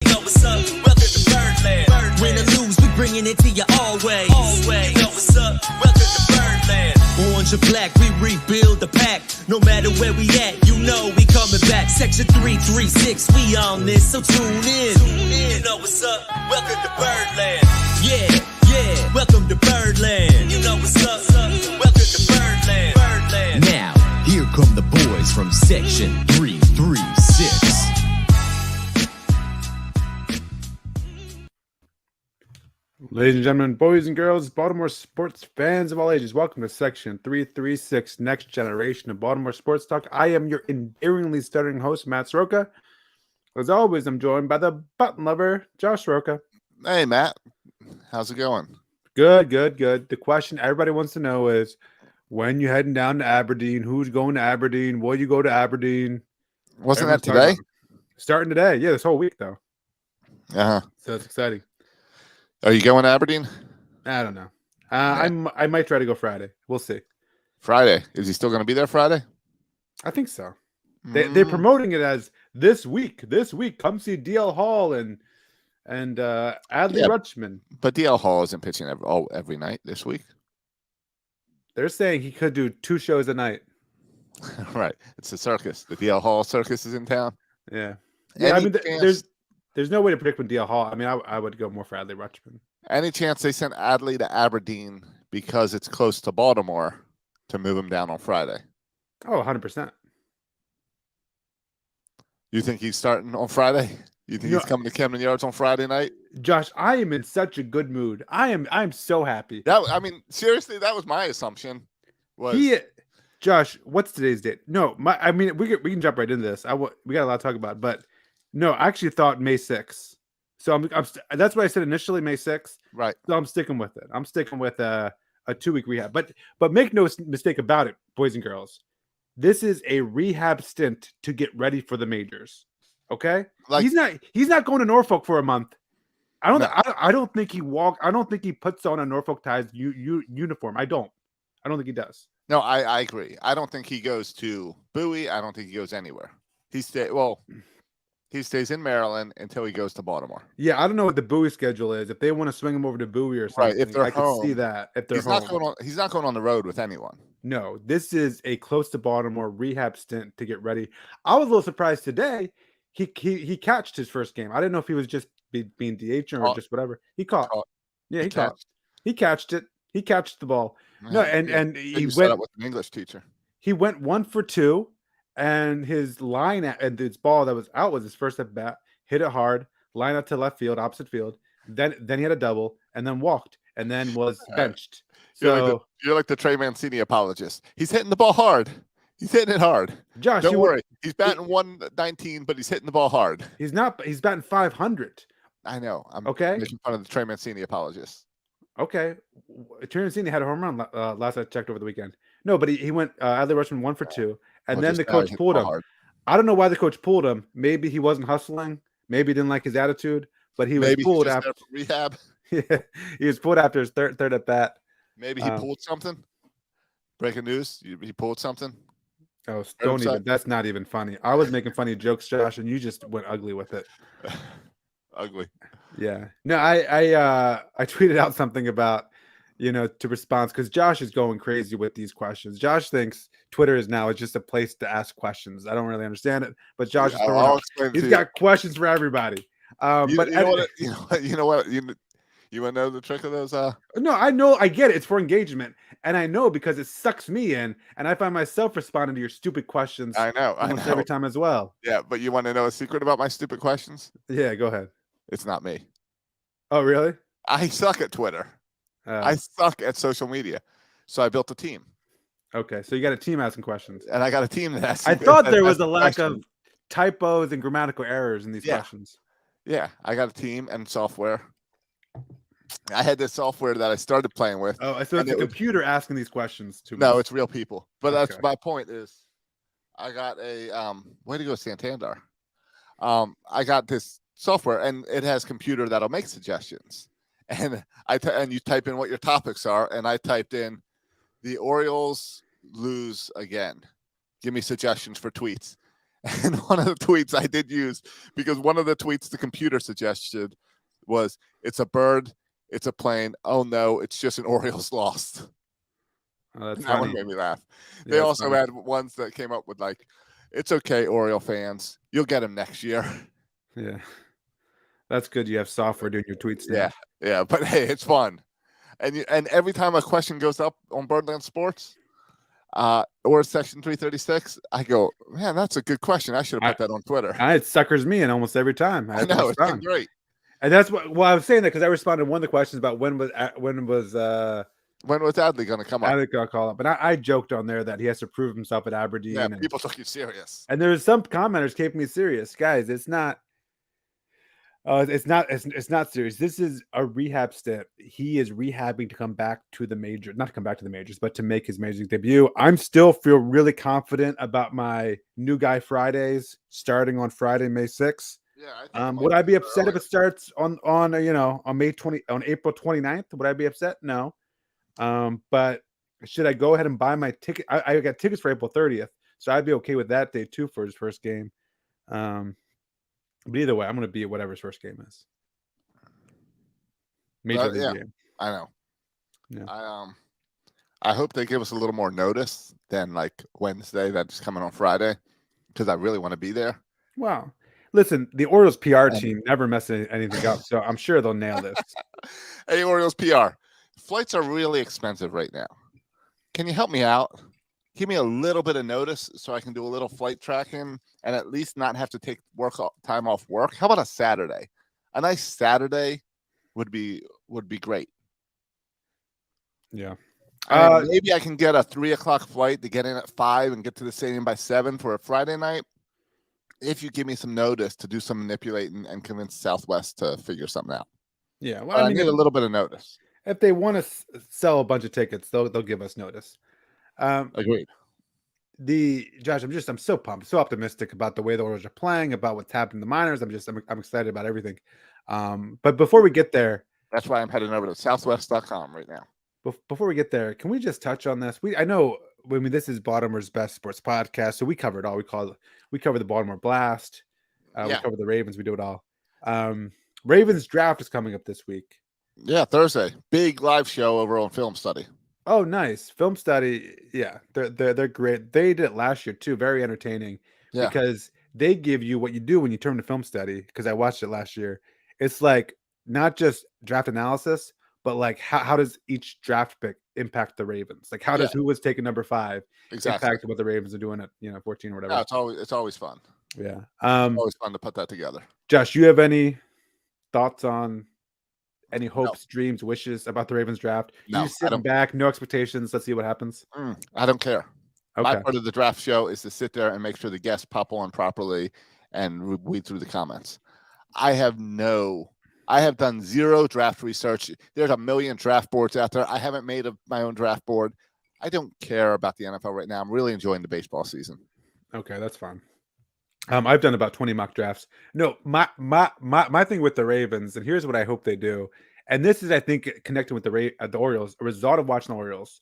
know what's up. Welcome to Birdland. Win or lose, we bringing it to you always. You know what's up. Welcome to Birdland. Orange or black, we rebuild the pack. No matter where we at, you know we coming back. Section 336, we on this, so tune in. You know what's up. Welcome to Birdland. Yeah, welcome to Birdland. You know what's up. Welcome to Birdland. Now, here come the boys from Section 336. Ladies and gentlemen, boys and girls, Baltimore sports fans of all ages, welcome to Section 336, Next Generation of Baltimore Sports Talk. I am your endearingly stuttering host, Matt Soroka. As always, I'm joined by the button lover, Josh Soroka. Hey, Matt. How's it going? Good. The question everybody wants to know is, when you heading down to Aberdeen? Who's going to Aberdeen? Will you go to Aberdeen? Wasn't that today? Starting today. Yeah, this whole week, though. Uh-huh. So it's exciting. Are you going to Aberdeen? I don't know. I might try to go Friday. We'll see. Friday. Is he still going to be there Friday? I think so. They're promoting it as this week. This week, come see DL Hall and Adley Rutschman. But DL Hall isn't pitching every night this week. They're saying he could do 2 shows a night. Right. It's a circus. The DL Hall circus is in town. Yeah. I mean, there's no way to predict when DL Hall. I mean, I would go more for Adley Rutschman. Any chance they sent Adley to Aberdeen because it's close to Baltimore to move him down on Friday? Oh, 100%. You think he's starting on Friday? You think he's coming to Camden Yards on Friday night? Josh, I am in such a good mood. I am so happy. Seriously, that was my assumption. Josh, what's today's date? No, we can jump right into this. We got a lot to talk about, but no, I actually thought May 6th. So that's what I said initially, May 6th. Right. So I'm sticking with it. I'm sticking with a 2-week rehab. But make no mistake about it, boys and girls. This is a rehab stint to get ready for the majors. Okay? He's not going to Norfolk for a month. I don't think he puts on a Norfolk Ties uniform. I don't think he does. No, I agree. I don't think he goes to Bowie. I don't think he goes anywhere. He stays in Maryland until he goes to Baltimore. Yeah, I don't know what the Bowie schedule is. If they want to swing him over to Bowie or something, right, if they're I home, can see that. If they're he's not going on the road with anyone. No, this is a close to Baltimore rehab stint to get ready. I was a little surprised today. He catched his first game. I didn't know if he was just being DH or just whatever. He caught. Yeah, he caught. He catched it. He catched the ball. No, and he went up with an English teacher. He went 1 for 2, and his line and his ball that was out was his first at bat. Hit it hard, line out to left field, opposite field. Then he had a double, and then walked, and then was benched. So you're like the Trey Mancini apologist. He's hitting the ball hard. He's hitting it hard. Josh, don't worry. He's batting 119, but he's hitting the ball hard. He's not. He's batting 500. I know. I'm making fun of the Trey Mancini apologist. Okay. Trey Mancini had a home run last I checked over the weekend. No, but he went Adley Rutschman 1 for 2, and then the coach pulled him. I don't know why the coach pulled him. Maybe he wasn't hustling. Maybe he didn't like his attitude. But he was pulled after rehab. Yeah, he was pulled after his third at bat. Maybe he pulled something. Breaking news: he pulled something. Oh, don't even. That's not even funny. I was making funny jokes, Josh, and you just went ugly with it. Ugly. Yeah. No, I tweeted out something about, to response, because Josh is going crazy with these questions. Josh thinks Twitter is just a place to ask questions. I don't really understand it, but Josh is he's got questions for everybody. You know what? You want to know the trick of those? No, I know. I get it. It's for engagement. And I know because it sucks me in. And I find myself responding to your stupid questions. I know. Every time as well. Yeah, but you want to know a secret about my stupid questions? Yeah, go ahead. It's not me. Oh, really? I suck at Twitter. I suck at social media. So I built a team. Okay, so you got a team asking questions. And I got a team that asks. I thought there was a lack of typos and grammatical errors in these questions. Yeah, I got a team and software. I had this software that I started playing with. Oh, so it's a computer asking these questions to me. No, it's real people. But that's my point is I got a way to go, Santander. I got this software and it has computer that'll make suggestions. And and you type in what your topics are, and I typed in the Orioles lose again. Give me suggestions for tweets. And one of the tweets I did use, because one of the tweets the computer suggested was, "It's a bird, it's a plane. Oh no, it's just an Orioles lost." Oh, that's that funny. one made me laugh. Yeah, They also had ones that came up with like, "It's okay, Oriole fans, you'll get him next year." Yeah, that's good. You have software doing your tweets now. Yeah, but hey, it's fun. And every time a question goes up on Birdland Sports, or Section 336, I go, man, that's a good question. I should have put that on Twitter. It suckers me in almost every time. I know, it's been great. And that's what. Well, I was saying that because I responded to one of the questions about when was Adley going to come up? Adley going to call up, and I joked on there that he has to prove himself at Aberdeen. Yeah, people took you serious. And there's some commenters keeping me serious, guys. It's not. It's not serious. This is a rehab stint. He is rehabbing to come back to the major, not to come back to the majors, but to make his major league debut. I'm still feel really confident about my New Guy Fridays starting on Friday, May 6th. Yeah. Would I be upset if it starts on May 20 on April 29th? Would I be upset? No. But should I go ahead and buy my ticket? I got tickets for April 30th, so I'd be okay with that day too for his first game. But either way, I'm going to be at whatever his first game is. Major league game. I know. Yeah. I hope they give us a little more notice than like Wednesday that's coming on Friday, because I really want to be there. Wow. Listen, the Orioles PR team never messes anything up, so I'm sure they'll nail this. Hey, Orioles PR. Flights are really expensive right now. Can you help me out? Give me a little bit of notice so I can do a little flight tracking and at least not have to take time off work. How about a Saturday? A nice Saturday would be great. Yeah. Maybe I can get a 3:00 flight to get in at 5 and get to the stadium by 7 for a Friday night. If you give me some notice to do some manipulating and convince Southwest to figure something out. Yeah. Well, I need a little bit of notice. If they want to sell a bunch of tickets, they'll give us notice. Agreed. Josh, I'm so pumped, so optimistic about the way the Orioles are playing, about what's happening to the minors. I'm excited about everything. But before we get there, that's why I'm heading over to southwest.com right now. Before we get there, can we just touch on this? I know this is Baltimore's best sports podcast, so we cover it all. We cover the Baltimore Blast. We cover the Ravens. We do it all. Ravens draft is coming up this week. Yeah, Thursday. Big live show over on Film Study. Oh, nice. Film Study. Yeah, they're great. They did it last year too. Very entertaining. Yeah. Because they give you what you do when you turn to Film Study. Because I watched it last year. It's like not just draft analysis, but like how does each draft pick impact the Ravens? Like how does who was taking number 5 impact what the Ravens are doing at 14 or whatever? Yeah, it's always fun. Yeah, always fun to put that together. Josh, you have any thoughts on any hopes, dreams, wishes about the Ravens draft? No, you sitting back, no expectations. Let's see what happens. I don't care. Okay. My part of the draft show is to sit there and make sure the guests pop on properly and weed through the comments. I have done zero draft research. There's a million draft boards out there. I haven't made my own draft board. I don't care about the NFL right now. I'm really enjoying the baseball season. Okay, that's fine. I've done about 20 mock drafts. No, my thing with the Ravens, and here's what I hope they do. And this is, I think, connecting with the Orioles, a result of watching the Orioles.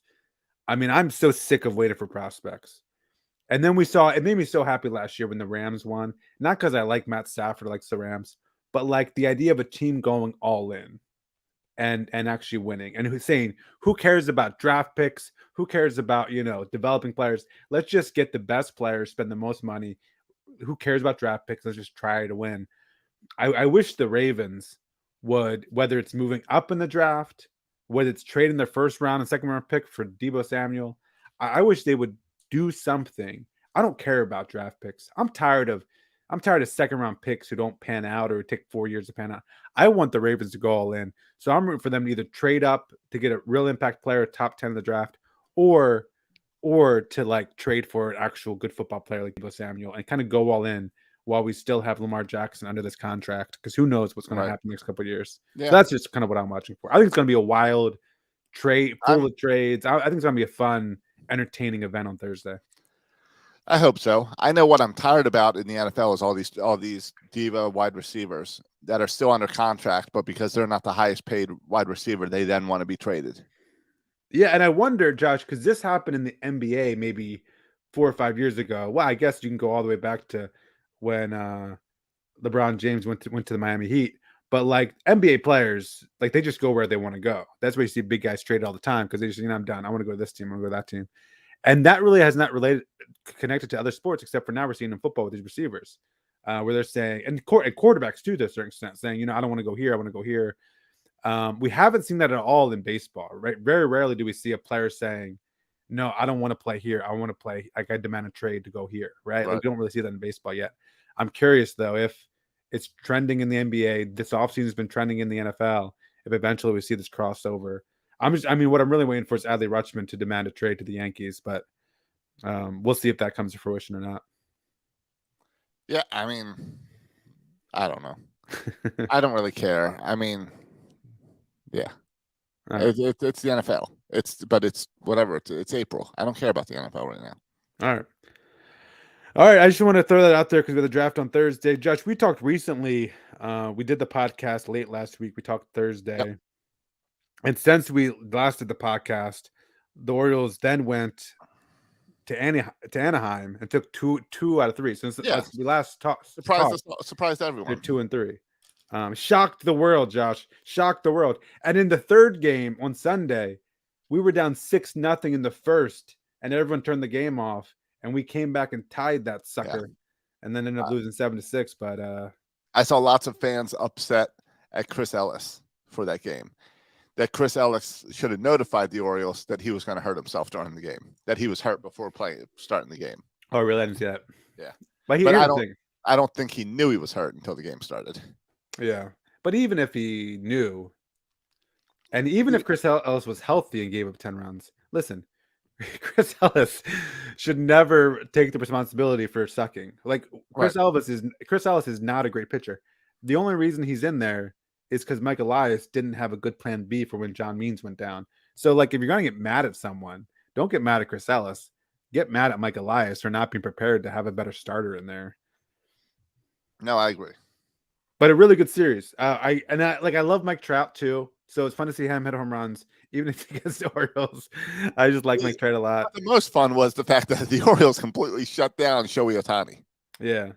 I mean, I'm so sick of waiting for prospects. And then it made me so happy last year when the Rams won. Not because I like Matt Stafford, likes the Rams, but like the idea of a team going all in and actually winning. And who's saying, who cares about draft picks? Who cares about, developing players? Let's just get the best players, spend the most money. Who cares about draft picks? Let's just try to win. I wish the Ravens would, whether it's moving up in the draft, whether it's trading their first round and second round pick for Deebo Samuel, I wish they would do something. I don't care about draft picks. I'm tired of second round picks who don't pan out or take 4 years to pan out. I want the Ravens to go all in. So I'm rooting for them to either trade up to get a real impact player, top 10 of the draft, or to like trade for an actual good football player like Deebo Samuel and kind of go all in while we still have Lamar Jackson under this contract, because who knows what's going to happen next couple of years. Yeah. So that's just kind of what I'm watching for. I think it's going to be a wild trade, full of trades. I think it's going to be a fun, entertaining event on Thursday. I hope so. I know what I'm tired about in the NFL is all these diva wide receivers that are still under contract, but because they're not the highest paid wide receiver, they then want to be traded. Yeah, and I wonder, Josh, because this happened in the NBA maybe 4 or 5 years ago. Well, I guess you can go all the way back to when LeBron James went to the Miami Heat. But like NBA players, like they just go where they want to go. That's where you see big guys traded all the time because they just, I'm done. I want to go to this team. I want to go to that team. And that really has not connected to other sports, except for now we're seeing in football with these receivers, where they're saying, and quarterbacks too, to a certain extent, saying, I don't want to go here. I want to go here. We haven't seen that at all in baseball, right? Very rarely do we see a player saying, no, I don't want to play here. I want to play. Like I demand a trade to go here, right? Like, we don't really see that in baseball yet. I'm curious though, if it's trending in the NBA, this offseason has been trending in the NFL, if eventually we see this crossover. What I'm really waiting for is Adley Rutschman to demand a trade to the Yankees, but we'll see if that comes to fruition or not. Yeah, I don't know. I don't really care. Yeah. Right. It's the NFL. It's whatever. It's April. I don't care about the NFL right now. All right. I just want to throw that out there because we had the draft on Thursday. Josh, we talked recently. We did the podcast late last week. We talked Thursday. Yep. And since we last did the podcast, the Orioles then went to Anaheim and took two out of three. Since we last talked, surprised everyone. They're 2 and 3. Shocked the world, Josh. Shocked the world. And in the third game on Sunday, we were down 6-0 in the first, and everyone turned the game off, and we came back and tied that sucker, and then ended up losing 7-6. But I saw lots of fans upset at Chris Ellis for that game. That Chris Ellis should have notified the Orioles that he was going to hurt himself during the game, that he was hurt before starting the game. Oh, really? I didn't see that. Yeah. But I don't think he knew he was hurt until the game started. Yeah. But even if he knew, and even if Chris Ellis was healthy and gave up 10 runs, listen, Chris Ellis should never take the responsibility for sucking. Like Chris Ellis is not a great pitcher. The only reason he's in there is because Mike Elias didn't have a good plan B for when John Means went down. So, like, if you're going to get mad at someone, don't get mad at Chris Ellis. Get mad at Mike Elias for not being prepared to have a better starter in there. No, I agree. But a really good series. I love Mike Trout too. So it's fun to see him hit home runs, even if he gets the Orioles. I just like Mike Trout a lot. The most fun was the fact that the Orioles completely shut down Shohei Ohtani. Yeah.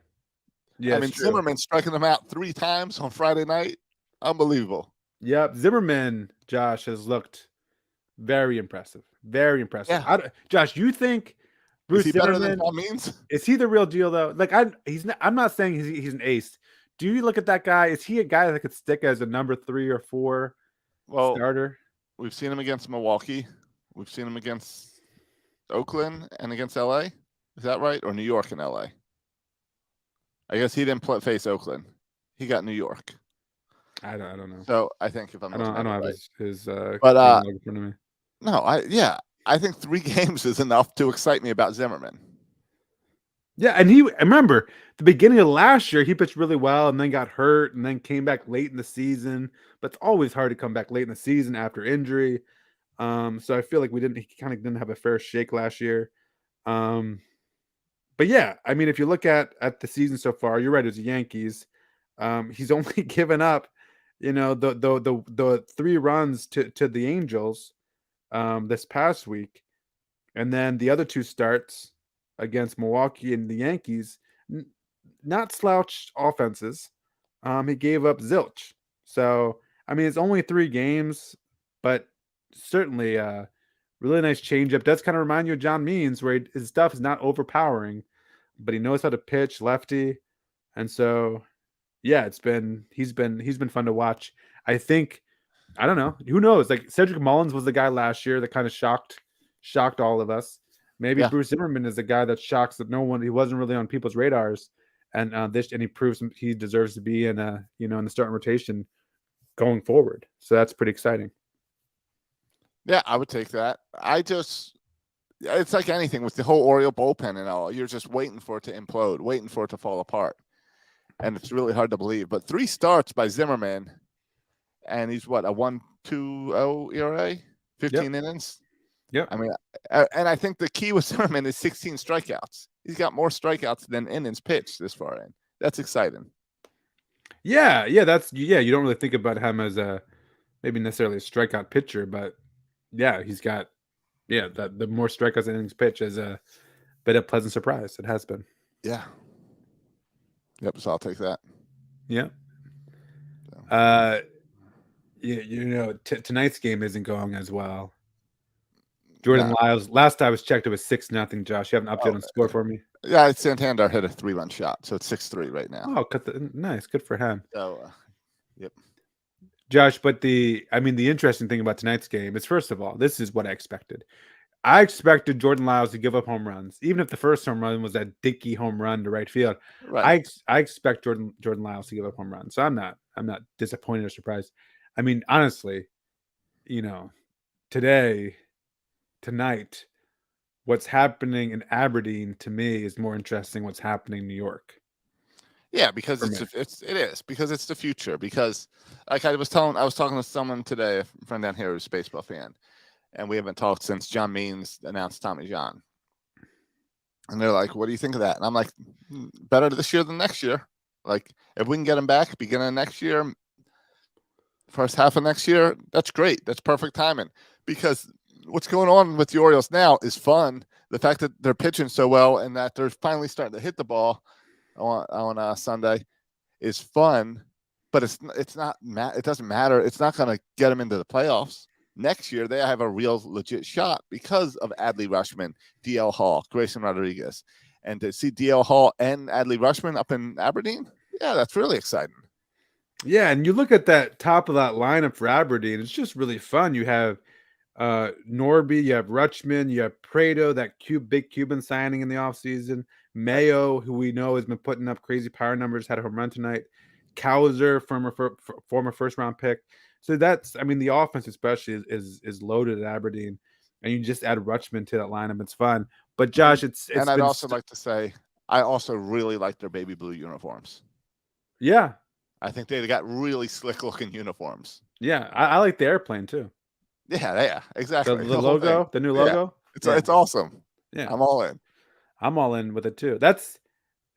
Zimmerman striking them out 3 times on Friday night. Unbelievable. Yep. Zimmerman, Josh, has looked very impressive. Very impressive. Yeah. Josh, you think Bruce Zimmerman is he the real deal though? Like I'm not saying he's an ace. Do you look at that guy? Is he a guy that could stick as a number 3 or 4 starter? We've seen him against Milwaukee. We've seen him against Oakland and against LA. Is that right? Or New York and LA? I guess he didn't face Oakland. He got New York. I don't know. So I think if I'm I don't have his but in front of me. No, I think 3 games is enough to excite me about Zimmerman. Yeah, and I remember the beginning of last year, he pitched really well and then got hurt and then came back late in the season. But it's always hard to come back late in the season after injury. So I feel like he kind of didn't have a fair shake last year. But yeah, if you look at the season so far, you're right, it was the Yankees. He's only given up, the 3 runs to the Angels this past week. And then the other 2 starts against Milwaukee and the Yankees, not slouched offenses. He gave up zilch. So, it's only 3 games, but certainly really nice changeup. Does kind of remind you of John Means, where his stuff is not overpowering, but he knows how to pitch lefty. And so, yeah, he's been fun to watch. I think, I don't know, who knows? Like Cedric Mullins was the guy last year that kind of shocked all of us. Maybe Bruce Zimmerman is the guy that shocks that he wasn't really on people's radars, and he proves he deserves to be in the starting rotation going forward. So that's pretty exciting. Yeah, I would take that. It's like anything with the whole Oriole bullpen and all. You're just waiting for it to implode, waiting for it to fall apart, and it's really hard to believe. But 3 starts by Zimmerman, and he's what, a 1.20 ERA, 15 innings. Yeah, and I think the key with Zimmerman is 16 strikeouts. He's got more strikeouts than innings pitched this far in. That's exciting. Yeah, you don't really think about him as maybe necessarily a strikeout pitcher, but yeah, he's got the more strikeouts than innings pitched as but a pleasant surprise. It has been. Yeah. Yep. So I'll take that. Yeah. Tonight's game isn't going as well. Jordan Lyles. Last I was checked, it was 6-0. Josh, you have an update on score for me? Yeah, Santander hit a 3-run shot, so it's 6-3 right now. Oh, nice, good for him. So, yep. Josh, but the interesting thing about tonight's game is, first of all, this is what I expected. I expected Jordan Lyles to give up home runs, even if the first home run was that dinky home run to right field. Right. I expect Jordan Lyles to give up home runs, so I'm not disappointed or surprised. I mean, honestly, tonight, what's happening in Aberdeen to me is more interesting. What's happening in New York? Yeah, because because it's the future. Because like I was talking to someone today, a friend down here who's a baseball fan, and we haven't talked since John Means announced Tommy John. And they're like, "What do you think of that?" And I'm like, "Better this year than next year. Like, if we can get him back beginning of next year, first half of next year, that's great. That's perfect timing. Because what's going on with the Orioles now is fun. The fact that they're pitching so well and that they're finally starting to hit the ball on Sunday is fun, but it doesn't matter. It's not going to get them into the playoffs. Next year, they have a real legit shot because of Adley Rutschman, DL Hall, Grayson Rodriguez. And to see DL Hall and Adley Rutschman up in Aberdeen, yeah, that's really exciting. Yeah, and you look at that top of that lineup for Aberdeen, it's just really fun. You have Norby, you have Rutschman, you have Prado, that big Cuban signing in the offseason. Mayo, who we know has been putting up crazy power numbers, had a home run tonight. Cowser, former first round pick. So that's, the offense especially is loaded at Aberdeen, and you just add Rutschman to that lineup. It's fun. But Josh, and I'd also like to say, I also really like their baby blue uniforms. Yeah, I think they got really slick looking uniforms. Yeah, I like the airplane too. Yeah, exactly. The logo, the new logo. Yeah. It's awesome. Yeah, I'm all in. I'm all in with it too. That's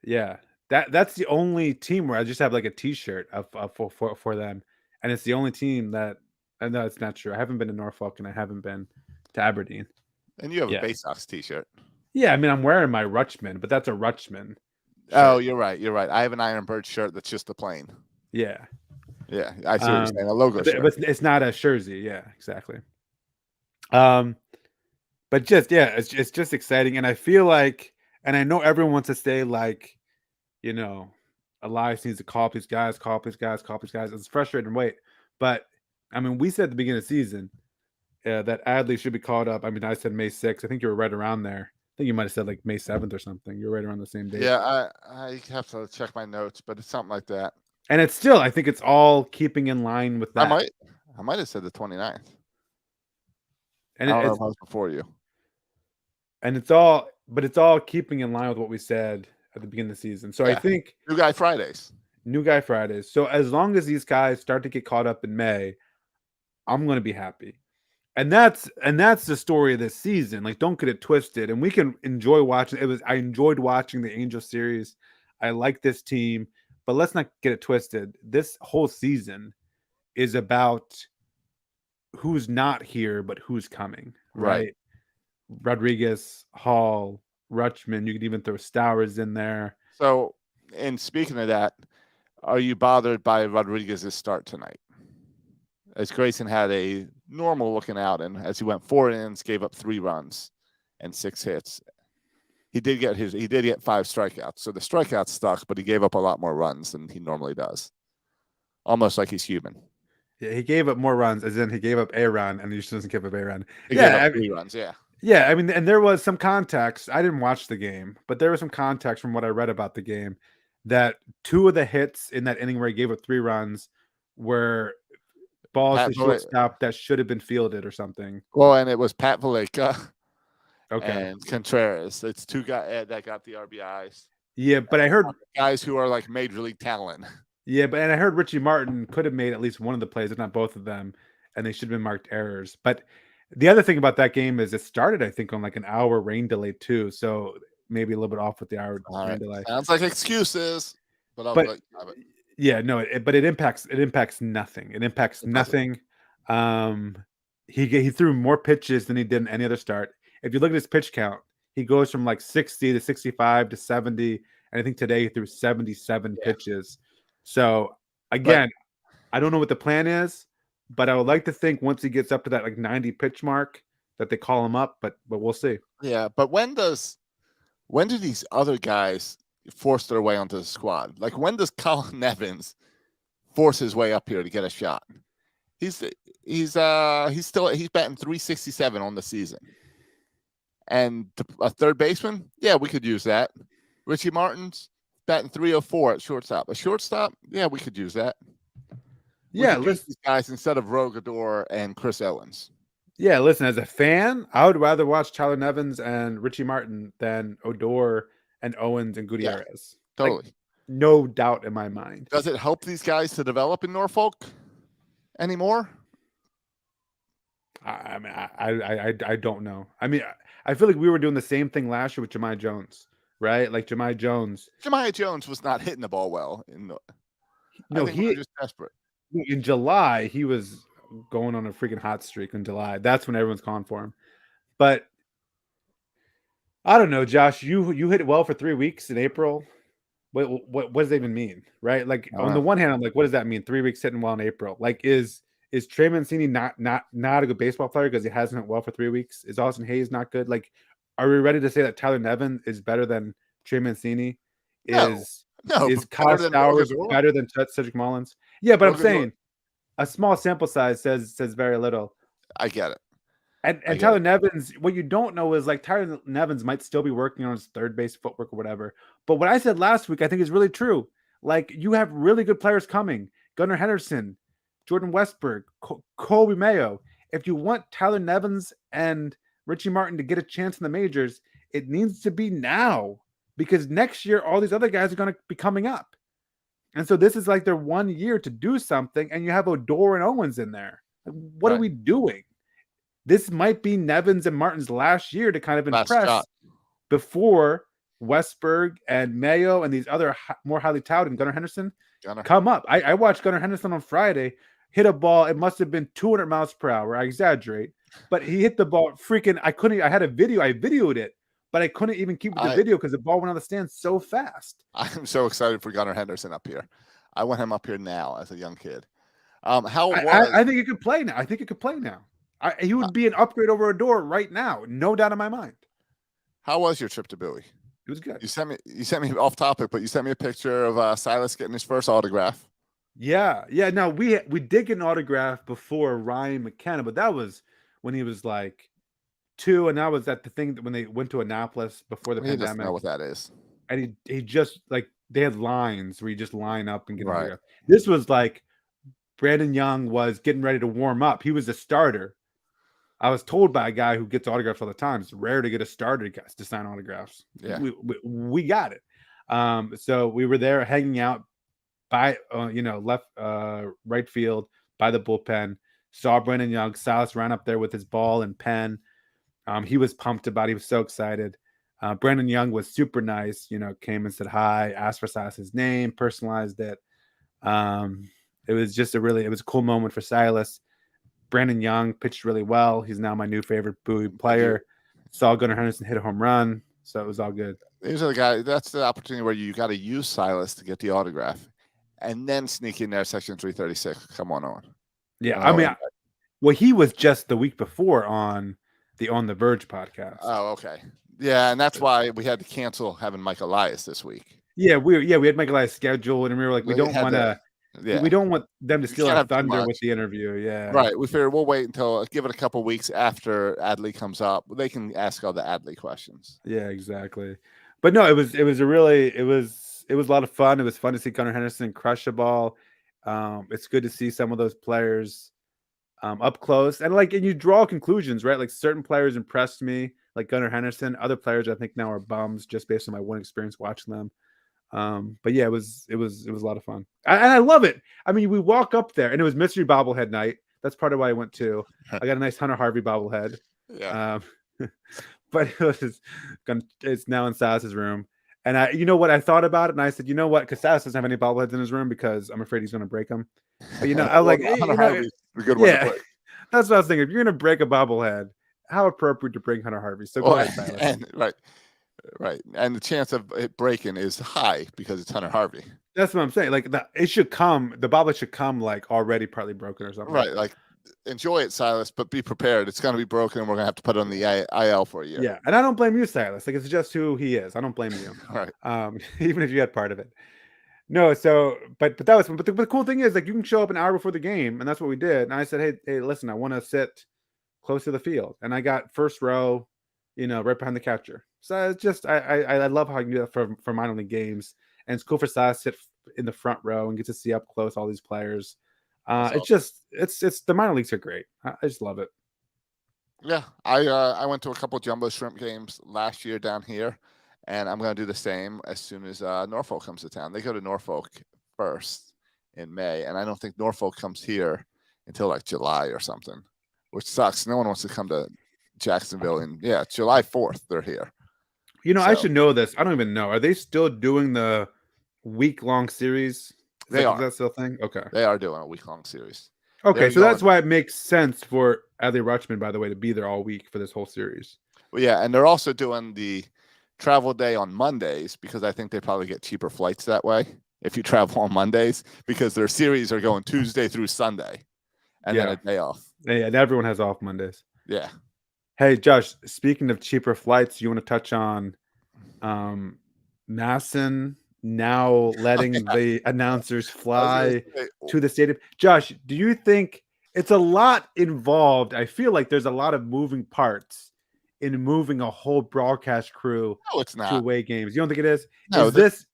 the only team where I just have like a T-shirt for them, and it's the only team that. I know it's not true. I haven't been to Norfolk and I haven't been to Aberdeen. And you have a Bay Sox T-shirt. Yeah, I'm wearing my Rutschman, but that's a Rutschman shirt. Oh, you're right. I have an Iron Bird shirt that's just the plain. Yeah. Yeah, I see what you're saying. A logo shirt. But it's not a jersey. Yeah, exactly. But it's just exciting, and I feel like, and I know everyone wants to say like, Elias needs to call up these guys. It's frustrating. Wait, but we said at the beginning of the season that Adley should be called up. I said May 6th. I think you were right around there. I think you might have said like May 7th or something. You're right around the same date. Yeah, I have to check my notes, but it's something like that. And it's still, I think it's all keeping in line with that. I might have said the 29th. And I don't know if I was before you. And it's all keeping in line with what we said at the beginning of the season. So I think New Guy Fridays. So as long as these guys start to get caught up in May, I'm going to be happy. And that's the story of this season. Like, don't get it twisted. And we can enjoy watching. I enjoyed watching the Angels series. I like this team, but let's not get it twisted. This whole season is about who's not here, but who's coming. Right. Rodriguez, Hall, Rutschman. You could even throw Stowers in there. So, and speaking of that, are you bothered by Rodriguez's start tonight? As Grayson had a normal looking out, and as he went 4 innings, gave up 3 runs and 6 hits. He did get 5 strikeouts. So the strikeouts stuck, but he gave up a lot more runs than he normally does. Almost like he's human. Yeah, he gave up more runs, as in he gave up a run, and he just doesn't give up a run. He gave up 3 runs, yeah. Yeah, and there was some context. I didn't watch the game, but there was some context from what I read about the game that 2 of the hits in that inning where he gave up 3 runs were balls to shortstop that should have been fielded or something. Well, and it was Pat Valaika and Contreras. It's 2 guys that got the RBIs. Yeah, but I heard guys who are like major league talent. Yeah, and I heard Richie Martin could have made at least one of the plays, if not both of them, and they should have been marked errors. But the other thing about that game is it started, I think, on like an hour rain delay too, so maybe a little bit off with the hour rain delay. Sounds like excuses, but yeah, no, but it impacts nothing. It impacts nothing. He threw more pitches than he did in any other start. If you look at his pitch count, he goes from like 60 to 65 to 70. And I think today he threw 77 pitches. So again, I don't know what the plan is, but I would like to think once he gets up to that like 90 pitch mark that they call him up, but we'll see. Yeah, but when do these other guys force their way onto the squad? Like when does Colin Evans force his way up here to get a shot? He's batting 367 on the season. And a third baseman, yeah, we could use that. Richie Martin's batting 304 at shortstop. A shortstop, yeah, we could use that. Listen, these guys instead of Rogador and Chris Owens. Yeah, listen, as a fan, I would rather watch Tyler Nevins and Richie Martin than Odor and Owens and Gutierrez. Yeah, totally. Like, no doubt in my mind. Does it help these guys to develop in Norfolk anymore? I mean, I don't know. I mean, I feel like we were doing the same thing last year with Jahmai Jones, right? Like Jahmai Jones was not hitting the ball well. He was just desperate. In July, he was going on a freaking hot streak in July. That's when everyone's calling for him. But I don't know, Josh. You hit it well for 3 weeks in April. What does that even mean, right? Like on the one hand, I'm like, what does that mean? 3 weeks hitting well in April. Like, is Trey Mancini not a good baseball player because he hasn't hit well for 3 weeks? Is Austin Hayes not good? Like, are we ready to say that Tyler Nevin is better than Trey Mancini? Is Kyle Stowers better than Cedric Mullins? Yeah, but I'm saying a small sample size says very little. I get it. And Tyler Nevins, what you don't know is like Tyler Nevins might still be working on his third base footwork or whatever. But what I said last week, I think is really true. Like, you have really good players coming. Gunnar Henderson, Jordan Westberg, Colby Mayo. If you want Tyler Nevins and Richie Martin to get a chance in the majors, it needs to be now, because next year all these other guys are going to be coming up. And so this is like their 1 year to do something, and you have Odor and Owens in there. What are we doing? This might be Nevins and Martin's last year to kind of impress before Westberg and Mayo and these other more highly touted, Gunnar Henderson, come up. I watched Gunnar Henderson on Friday hit a ball. It must have been 200 miles per hour. I exaggerate, but he hit the ball freaking. I videoed it, but I couldn't even keep the video because the ball went on the stand so fast. I'm so excited for Gunnar Henderson up here. I want him up here now as a young kid. I think he could play now. He would be an upgrade over Odor right now, no doubt in my mind. How was your trip to Bowie? It was good. You sent me off topic, but you sent me a picture of Silas getting his first autograph. Yeah. Now we did get an autograph before Ryan McKenna, but that was when he was like 2, and that was at the thing when they went to Annapolis before the pandemic. He doesn't know what that is. And he just like they had lines where you just line up and get an autograph. This was like Brandon Young was getting ready to warm up. He was a starter. I was told by a guy who gets autographs all the time, it's rare to get a starter to sign autographs. Yeah, we got it. So we were there hanging out by left right field by the bullpen. Saw Brandon Young. Silas ran up there with his ball and pen. He was pumped about it. He was so excited. Brandon Young was super nice. Came and said hi, asked for Silas's name, personalized it. It was just it was a cool moment for Silas. Brandon Young pitched really well. He's now my new favorite Bowie player. Saw Gunnar Henderson hit a home run, so it was all good. These are the guys. That's the opportunity where you got to use Silas to get the autograph, and then sneak in there section 336. Come on. Yeah, he was just the week before on the On the Verge podcast. Oh, okay. Yeah, and that's why we had to cancel having Mike Elias this week. Yeah, we had Mike Elias scheduled, and we were like, we don't want to. Yeah. We don't want them to steal our thunder with the interview. Yeah. Right. We figured we'll wait until give it a couple weeks after Adley comes up. They can ask all the Adley questions. Yeah, exactly. But no, it was a lot of fun. It was fun to see Gunnar Henderson crush the ball. It's good to see some of those players up close. And you draw conclusions, right? Like certain players impressed me, like Gunnar Henderson. Other players I think now are bums just based on my one experience watching them. But yeah, it was a lot of fun. And I love it. I mean, we walk up there and it was mystery bobblehead night. That's part of why I went too. I got a nice Hunter Harvey bobblehead. Yeah. But it's now in Silas's room. And I thought about it and I said, you know what? Because Silas doesn't have any bobbleheads in his room because I'm afraid he's going to break them. But I was like, Hunter Harvey's a good one to play. That's what I was thinking. If you're going to break a bobblehead, how appropriate to bring Hunter Harvey. So go ahead, Silas. And, right. And the chance of it breaking is high because it's Hunter Harvey. That's what I'm saying. Like it should come. The boblet should come like already partly broken or something. Right. Like enjoy it, Silas, but be prepared. It's going to be broken, and we're going to have to put it on the IL for a year. Yeah, and I don't blame you, Silas. Like it's just who he is. I don't blame you. Right. Even if you had part of it. No, so but that was but the cool thing is like you can show up an hour before the game, and that's what we did. And I said, hey, listen, I want to sit close to the field, and I got first row, right behind the catcher. So it's just I love how I can do that for minor league games, and it's cool for Silas to sit in the front row and get to see up close all these players. It's just it's the minor leagues are great. I just love it. Yeah, I went to a couple Jumbo Shrimp games last year down here, and I'm going to do the same as soon as Norfolk comes to town. They go to Norfolk first in May, and I don't think Norfolk comes here until like July or something, which sucks. No one wants to come to Jacksonville, and July 4th they're here. I should know this. I don't even know. Are they still doing the week-long series? Is that still a thing? Okay. They are doing a week-long series. Okay, so that's why it makes sense for Adley Rutschman, by the way, to be there all week for this whole series. Well, yeah, and they're also doing the travel day on Mondays because I think they probably get cheaper flights that way if you travel on Mondays because their series are going Tuesday through Sunday and then a day off. Yeah, and everyone has off Mondays. Yeah. Hey, Josh, speaking of cheaper flights, you want to touch on Masson now letting the announcers fly to the stadium? Josh, do you think it's a lot involved? I feel like there's a lot of moving parts in moving a whole broadcast crew to away games. You don't think it is? No, is this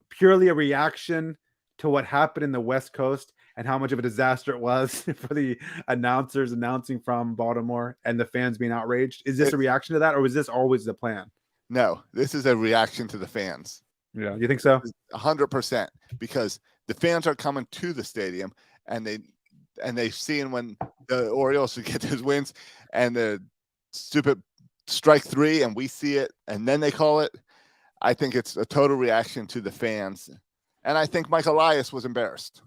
purely a reaction to what happened in the West Coast and how much of a disaster it was for the announcers announcing from Baltimore and the fans being outraged? Is this a reaction to that, or was this always the plan? No, this is a reaction to the fans. Yeah, you think so? 100%, because the fans are coming to the stadium and they've seen when the Orioles would get those wins and the stupid strike three, and we see it, and then they call it. I think it's a total reaction to the fans, and I think Mike Elias was embarrassed.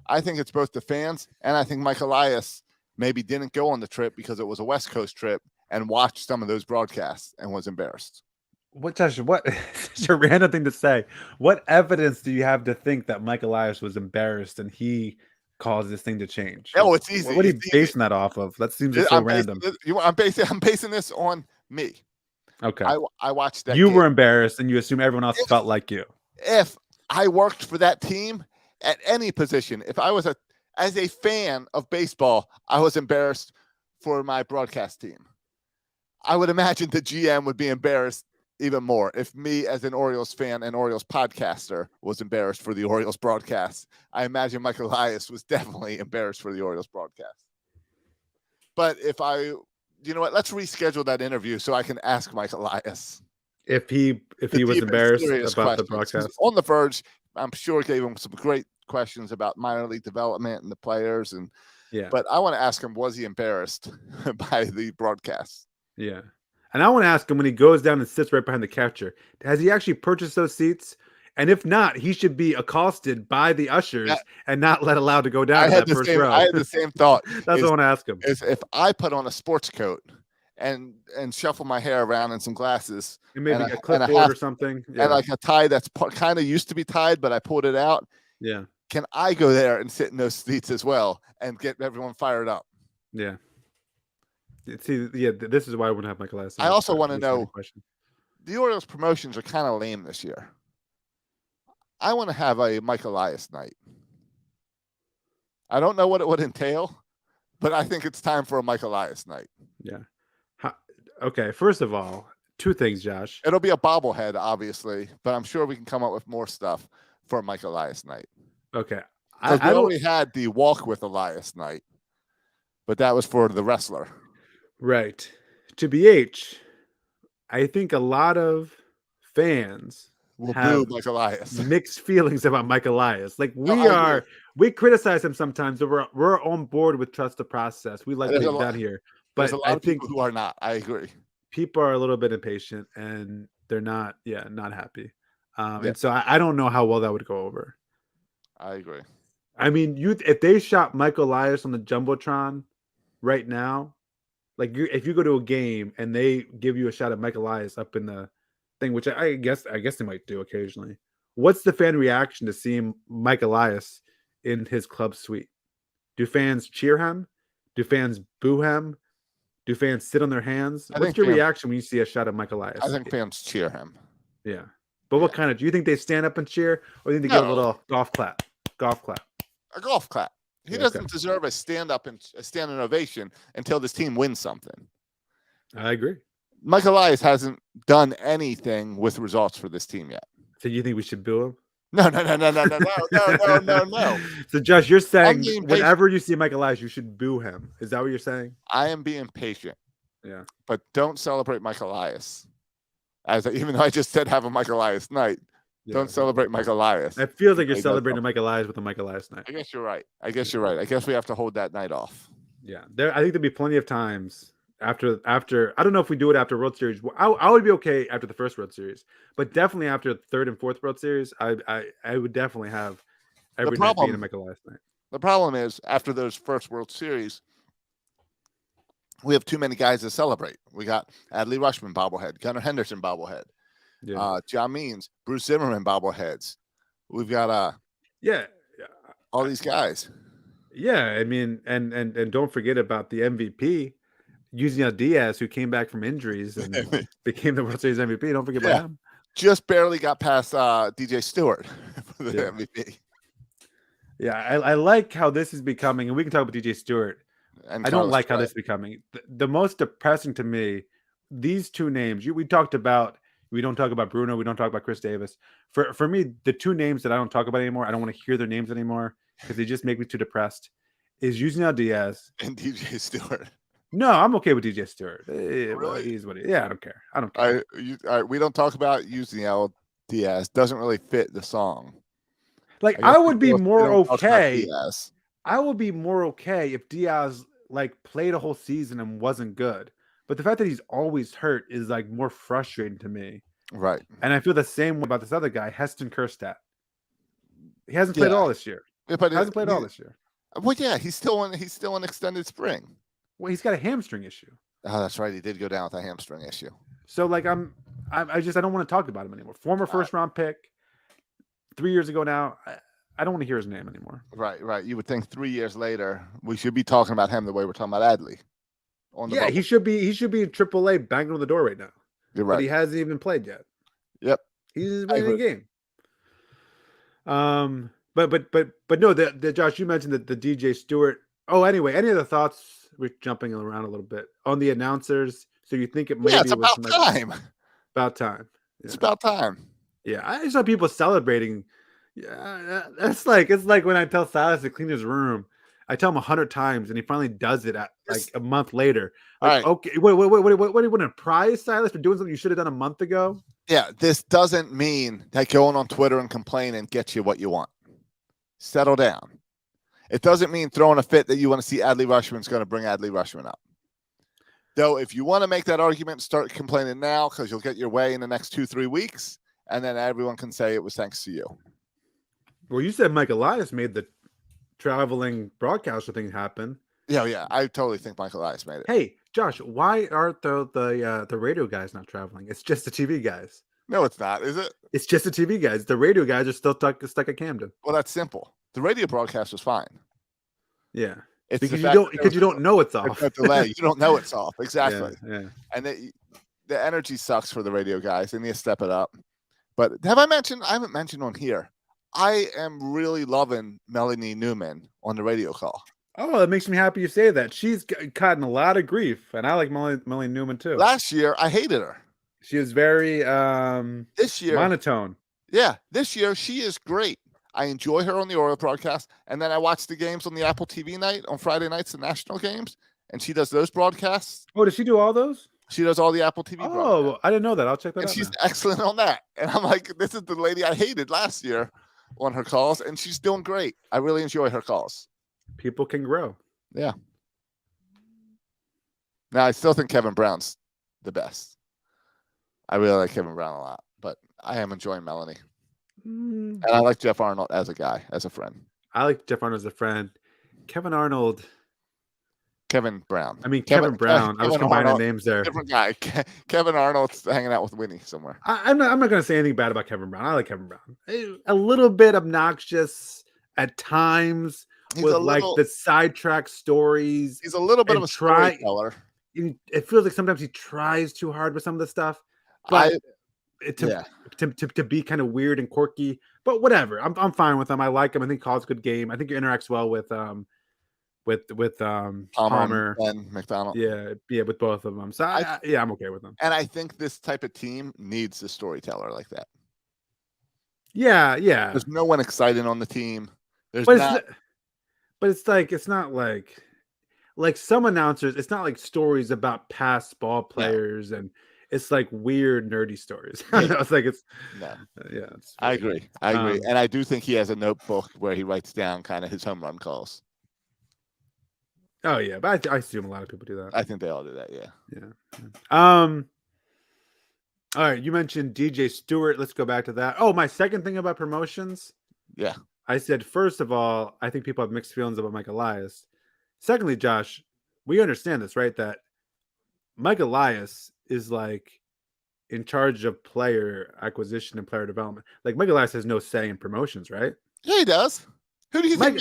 I think it's both the fans, and I think Mike Elias maybe didn't go on the trip because it was a West Coast trip and watched some of those broadcasts and was embarrassed. What such a random thing to say. What evidence do you have to think that Mike Elias was embarrassed and he caused this thing to change? Oh, it's easy. What are you basing that off of? That seems so random. I'm basing this on me. Okay. I watched that. You were embarrassed and you assume everyone else felt like you. If I worked for that team at any position, if I was as a fan of baseball, I was embarrassed for my broadcast team. I would imagine the GM would be embarrassed even more if me as an Orioles fan and Orioles podcaster was embarrassed for the Orioles broadcast. I imagine Mike Elias was definitely embarrassed for the Orioles broadcast. But you know what? Let's reschedule that interview so I can ask Mike Elias if he was embarrassed about the broadcast. He's on the verge. I'm sure gave him some great questions about minor league development and the players, but I want to ask him, was he embarrassed by the broadcast? Yeah. And I want to ask him when he goes down and sits right behind the catcher, has he actually purchased those seats? And if not, he should be accosted by the ushers and not allowed to go down to that first row. I had the same thought. That's what I want to ask him. Is if I put on a sports coat and shuffle my hair around in some glasses, and maybe a clipboard or something, and like a tie that's kind of used to be tied, but I pulled it out. Yeah. Can I go there and sit in those seats as well and get everyone fired up? Yeah. See, this is why I wouldn't have Michael Elias. I also want to know, the Orioles promotions are kind of lame this year. I want to have a Mike Elias night. I don't know what it would entail, but I think it's time for a Mike Elias night. Yeah. Okay, first of all, two things, Josh. It'll be a bobblehead, obviously, but I'm sure we can come up with more stuff for a Mike Elias night. Okay. I only had the Walk with Elias night, but that was for the wrestler. Right. To BH, I think a lot of fans will boo Mike Elias. Mixed feelings about Mike Elias. Like we criticize him sometimes, but we're on board with trust the process. We like what he's done here. But a lot of people who are not. I agree. People are a little bit impatient and they're not happy. And so I don't know how well that would go over. I agree. I mean, if they shot Mike Elias on the Jumbotron right now, Like if you go to a game and they give you a shot of Mike Elias up in the thing, which I guess they might do occasionally. What's the fan reaction to seeing Mike Elias in his club suite? Do fans cheer him? Do fans boo him? Do fans sit on their hands? What's your reaction when you see a shot of Mike Elias? I think fans cheer him. Yeah. But what kind of, do you think they stand up and cheer, or do you think they give a little golf clap? Golf clap. A golf clap. He doesn't deserve a stand-up and a standing ovation until this team wins something. I agree. Mike Elias hasn't done anything with results for this team yet. So you think we should boo him? No. So Josh, you're saying whenever you see Mike Elias, you should boo him. Is that what you're saying? I am being patient. Yeah. But don't celebrate Mike Elias. Even though I just said have a Mike Elias night, don't celebrate Mike Elias. It feels like you're celebrating Mike Elias with a Mike Elias night. I guess you're right. I guess we have to hold that night off. Yeah. I think there'll be plenty of times after I don't know if we do it after World Series. I would be okay after the first World Series, but definitely after the third and fourth World Series, I would definitely have every night being a Mike Elias night. The problem is after those first World Series, we have too many guys to celebrate. We got Adley Rutschman bobblehead, Gunnar Henderson bobblehead, John Means, Bruce Zimmerman bobbleheads. We've got all these guys. Yeah, I mean, and don't forget about the MVP, Yusniel Diaz, who came back from injuries and became the World Series MVP. Don't forget about him. Just barely got past DJ Stewart for the MVP. Yeah, I like how this is becoming, and we can talk about DJ Stewart. I don't like how this is becoming. The most depressing to me, these two names, we don't talk about Bruno, we don't talk about Chris Davis. For me, the two names that I don't talk about anymore, I don't want to hear their names anymore because they just make me too depressed, is Yusniel Diaz and DJ Stewart. No, I'm okay with DJ Stewart. Well, he's what he is. Yeah, I don't care. I don't care. We don't talk about Yusniel Diaz. Doesn't really fit the song. Like I would be more okay. I would be more okay if Diaz played a whole season and wasn't good. But the fact that he's always hurt is more frustrating to me. Right. And I feel the same way about this other guy, Heston Kjerstad. He hasn't played all this year. Yeah, but he hasn't played all this year. Well, yeah, he's still in extended spring. Well, he's got a hamstring issue. Oh, that's right. He did go down with a hamstring issue. So I don't want to talk about him anymore. Former first round pick 3 years ago now. I don't want to hear his name anymore. Right. You would think 3 years later we should be talking about him the way we're talking about Adley. He should be in AAA banging on the door right now. You're right. But he hasn't even played yet. Yep. He's playing a game. But no, the Josh, you mentioned that the DJ Stewart. Oh, anyway, any other thoughts? We're jumping around a little bit on the announcers. So you think it maybe it's about time. About time. Yeah. It's about time. Yeah, I saw people celebrating. Yeah, it's like when I tell Silas to clean his room. I tell him 100 times, and he finally does it at a month later. Okay, what do you want to prize Silas for doing something you should have done a month ago? Yeah, this doesn't mean that going on Twitter and complaining gets you what you want. Settle down. It doesn't mean throwing a fit that you want to see Adley Rutschman's going to bring Adley Rutschman up. Though, if you want to make that argument, start complaining now because you'll get your way in the next 2-3 weeks, and then everyone can say it was thanks to you. Well, you said Mike Elias made the traveling broadcaster thing happen. Yeah. I totally think Mike Elias made it. Hey, Josh, why aren't the radio guys not traveling? It's just the TV guys. No, it's not, is it? It's just the TV guys. The radio guys are still stuck at Camden. Well, that's simple. The radio broadcast was fine. Yeah, it's because you don't know it's off. That delay. You don't know it's off. Exactly. Yeah. And the energy sucks for the radio guys. They need to step it up. But I haven't mentioned on here. I am really loving Melanie Newman on the radio call. Oh, that makes me happy you say that. She's gotten a lot of grief, and I like Melanie Newman too. Last year, I hated her. She was very this year monotone. Yeah, this year she is great. I enjoy her on the Oriole broadcast, and then I watch the games on the Apple TV night on Friday nights, the national games, and she does those broadcasts. Oh, does she do all those? She does all the Apple TV. Oh, I didn't know that. I'll check that out. And she's excellent on that. And I'm like, this is the lady I hated last year on her calls, and she's doing great. I really enjoy her calls. People can grow. Yeah. Now, I still think Kevin Brown's the best. I really like Kevin Brown a lot, but I am enjoying Melanie. And I like Jeff Arnold as a guy, as a friend. I like Jeff Arnold as a friend. Kevin Arnold Kevin Brown. I mean, Kevin Brown. I was combining Arnold, names there. Different guy. Kevin Arnold's hanging out with Winnie somewhere. I'm not going to say anything bad about Kevin Brown. I like Kevin Brown. A little bit obnoxious at times with like the sidetrack stories. He's a little bit of a storyteller. It feels like sometimes he tries too hard with some of the stuff, but to be kind of weird and quirky. But whatever, I'm fine with him. I like him. I think Call's a good game. I think he interacts well with Palmer and McDonald. Yeah, with both of them. So I'm okay with them. And I think this type of team needs a storyteller like that. Yeah. There's no one exciting on the team. But it's not like some announcers. It's not like stories about past ball players and. It's like weird, nerdy stories. It's like I agree. And I do think he has a notebook where he writes down kind of his home run calls. Oh yeah, but I assume a lot of people do that. I think they all do that. Yeah. All right, you mentioned DJ Stewart. Let's go back to that. Oh, my second thing about promotions. Yeah. I said, first of all, I think people have mixed feelings about Mike Elias. Secondly, Josh, we understand this, right? That Mike Elias is like in charge of player acquisition and player development. Like Mike Elias has no say in promotions, right? Yeah, he does. Who do you think?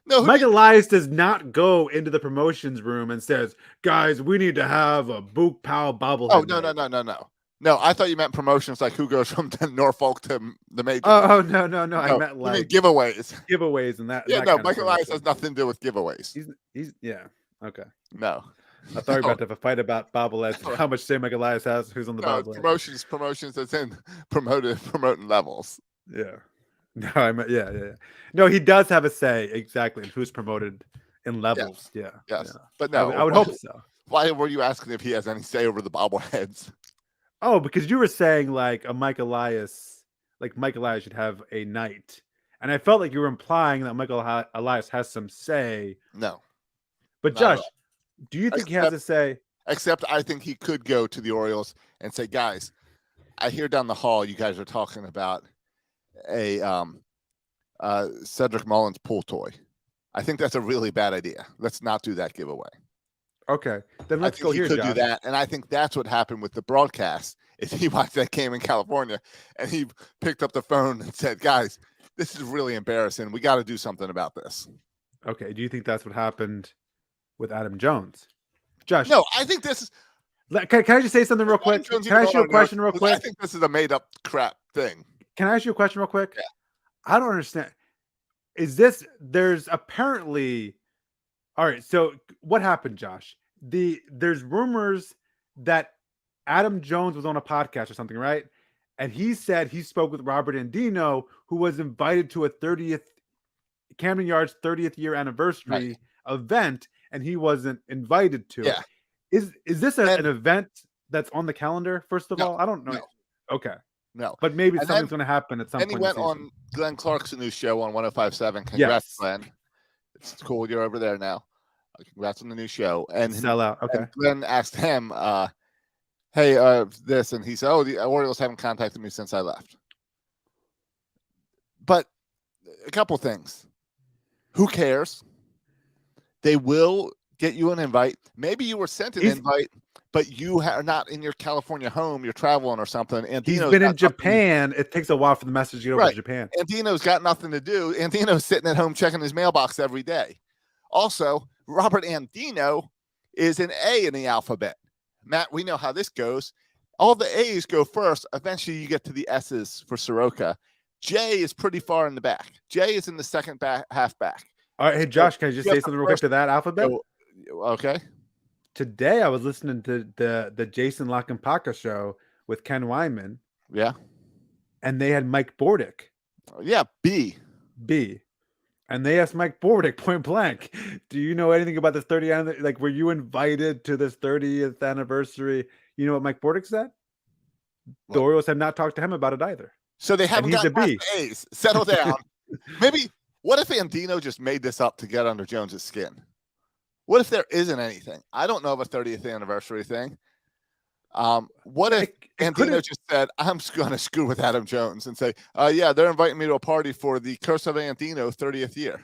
Mike Elias does not go into the promotions room and says, "Guys, we need to have a Book Powell bobblehead." Oh no. No, I thought you meant promotions like who goes from Norfolk to the major. Oh no. I meant like giveaways and that. Yeah, no. Mike Elias has nothing to do with giveaways. He's okay. No. I thought you were about to fight about bobbleheads. How much say Mike Elias has? Who's on the bobblehead? Promotions that's in promoting levels. Yeah. No, I meant yeah. No, he does have a say exactly in who's promoted in levels. Yes. Yeah. Yes. But no, I would hope so. Why were you asking if he has any say over the bobbleheads? Oh, because you were saying like Mike Elias should have a night. And I felt like you were implying that Michael Elias has some say. No. But Josh, do you think he has a say? Except I think he could go to the Orioles and say, guys, I hear down the hall you guys are talking about a Cedric Mullins pool toy. I think that's a really bad idea. Let's not do that giveaway. Okay. Then let's go here, Josh. Josh. Do that. And I think that's what happened with the broadcast is he watched that game in California and he picked up the phone and said, guys, this is really embarrassing. We got to do something about this. Okay. Do you think that's what happened with Adam Jones? Josh. No, I think this is. Can I just say something real quick? Can I ask you a question real quick? I think this is a made up crap thing. Can I ask you a question real quick? Yeah. I don't understand. There's apparently. All right. So what happened, Josh? There's rumors that Adam Jones was on a podcast or something, right? And he said he spoke with Robert Andino, who was invited to a Camden Yards 30th year anniversary event, and he wasn't invited to. Yeah. Is this an event that's on the calendar? First of all, I don't know. No. Okay. No. But maybe something's going to happen at some point. And he went on Glenn Clark's new show on 105.7. Congrats, Glenn. It's cool. You're over there now. Congrats on the new show. And sell out. Okay. And Glenn asked him, hey, this, and he said, oh, the Orioles haven't contacted me since I left. But a couple things. Who cares? They will get you an invite. Maybe you were sent an invite, but you are not in your California home. You're traveling or something. And he's been in Japan. It takes a while for the message to get over to Japan. Andino's got nothing to do. Andino's sitting at home checking his mailbox every day. Also, Robert Andino is an A in the alphabet. Matt, we know how this goes. All the A's go first. Eventually, you get to the S's for Soroka. J is pretty far in the back. J is in the second half back. All right, hey, Josh, can I just say something real quick to that alphabet? Okay. Today, I was listening to the Jason Lockenpaka show with Ken Wyman. Yeah. And they had Mike Bordick. Yeah, B. And they asked Mike Bordick point blank, do you know anything about this 30th? Like, were you invited to this 30th anniversary? You know what Mike Bordick said? The Orioles have not talked to him about it either. So they haven't gotten past the A's. Settle down. Maybe, what if Andino just made this up to get under Jones's skin? What if there isn't anything? I don't know of a 30th anniversary thing. What if Andino just said, I'm just going to screw with Adam Jones and say, yeah, they're inviting me to a party for the Curse of Andino 30th year.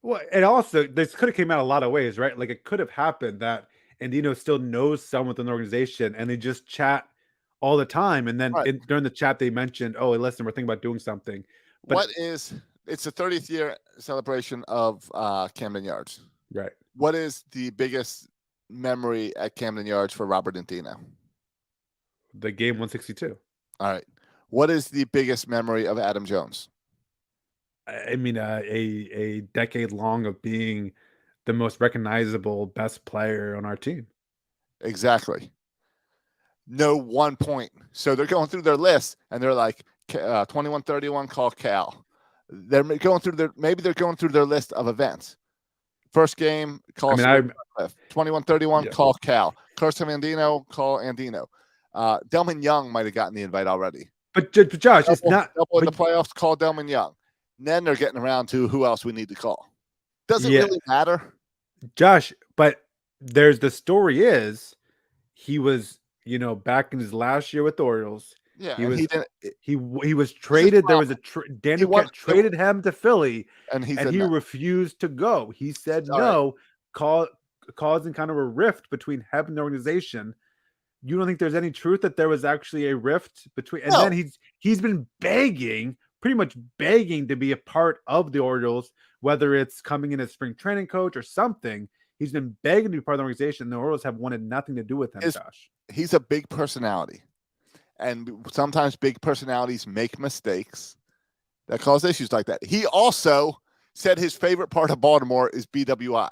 Well, and also this could have came out a lot of ways, right? Like it could have happened that Andino still knows someone within the organization and they just chat all the time. And then during the chat, they mentioned, oh, listen, we're thinking about doing something. But it's the 30th year celebration of Camden Yards. Right. What is the biggest memory at Camden Yards for Robert Andino? The game 162. All right. What is the biggest memory of Adam Jones? I mean, a decade long of being the most recognizable, best player on our team. Exactly. No 1 point. So they're going through their list and they're like 2131 call Cal. They're going through they're going through their list of events. First game call 2131 call Cal. Carson Andino call Andino. Delman Young might have gotten the invite already. But Josh, it's not double in the playoffs. Call Delman Young. And then they're getting around to who else we need to call. Doesn't really matter, Josh. But there's the story is he was, back in his last year with the Orioles. Yeah, he was traded. There was Dan Duquette traded him to Philly, and he refused to go. He said no, causing kind of a rift between him and the organization. You don't think there's any truth that there was actually a rift between? And then he's been pretty much begging to be a part of the Orioles, whether it's coming in as spring training coach or something. He's been begging to be part of the organization. The Orioles have wanted nothing to do with him, Josh. He's a big personality. And sometimes big personalities make mistakes that cause issues like that. He also said his favorite part of Baltimore is BWI,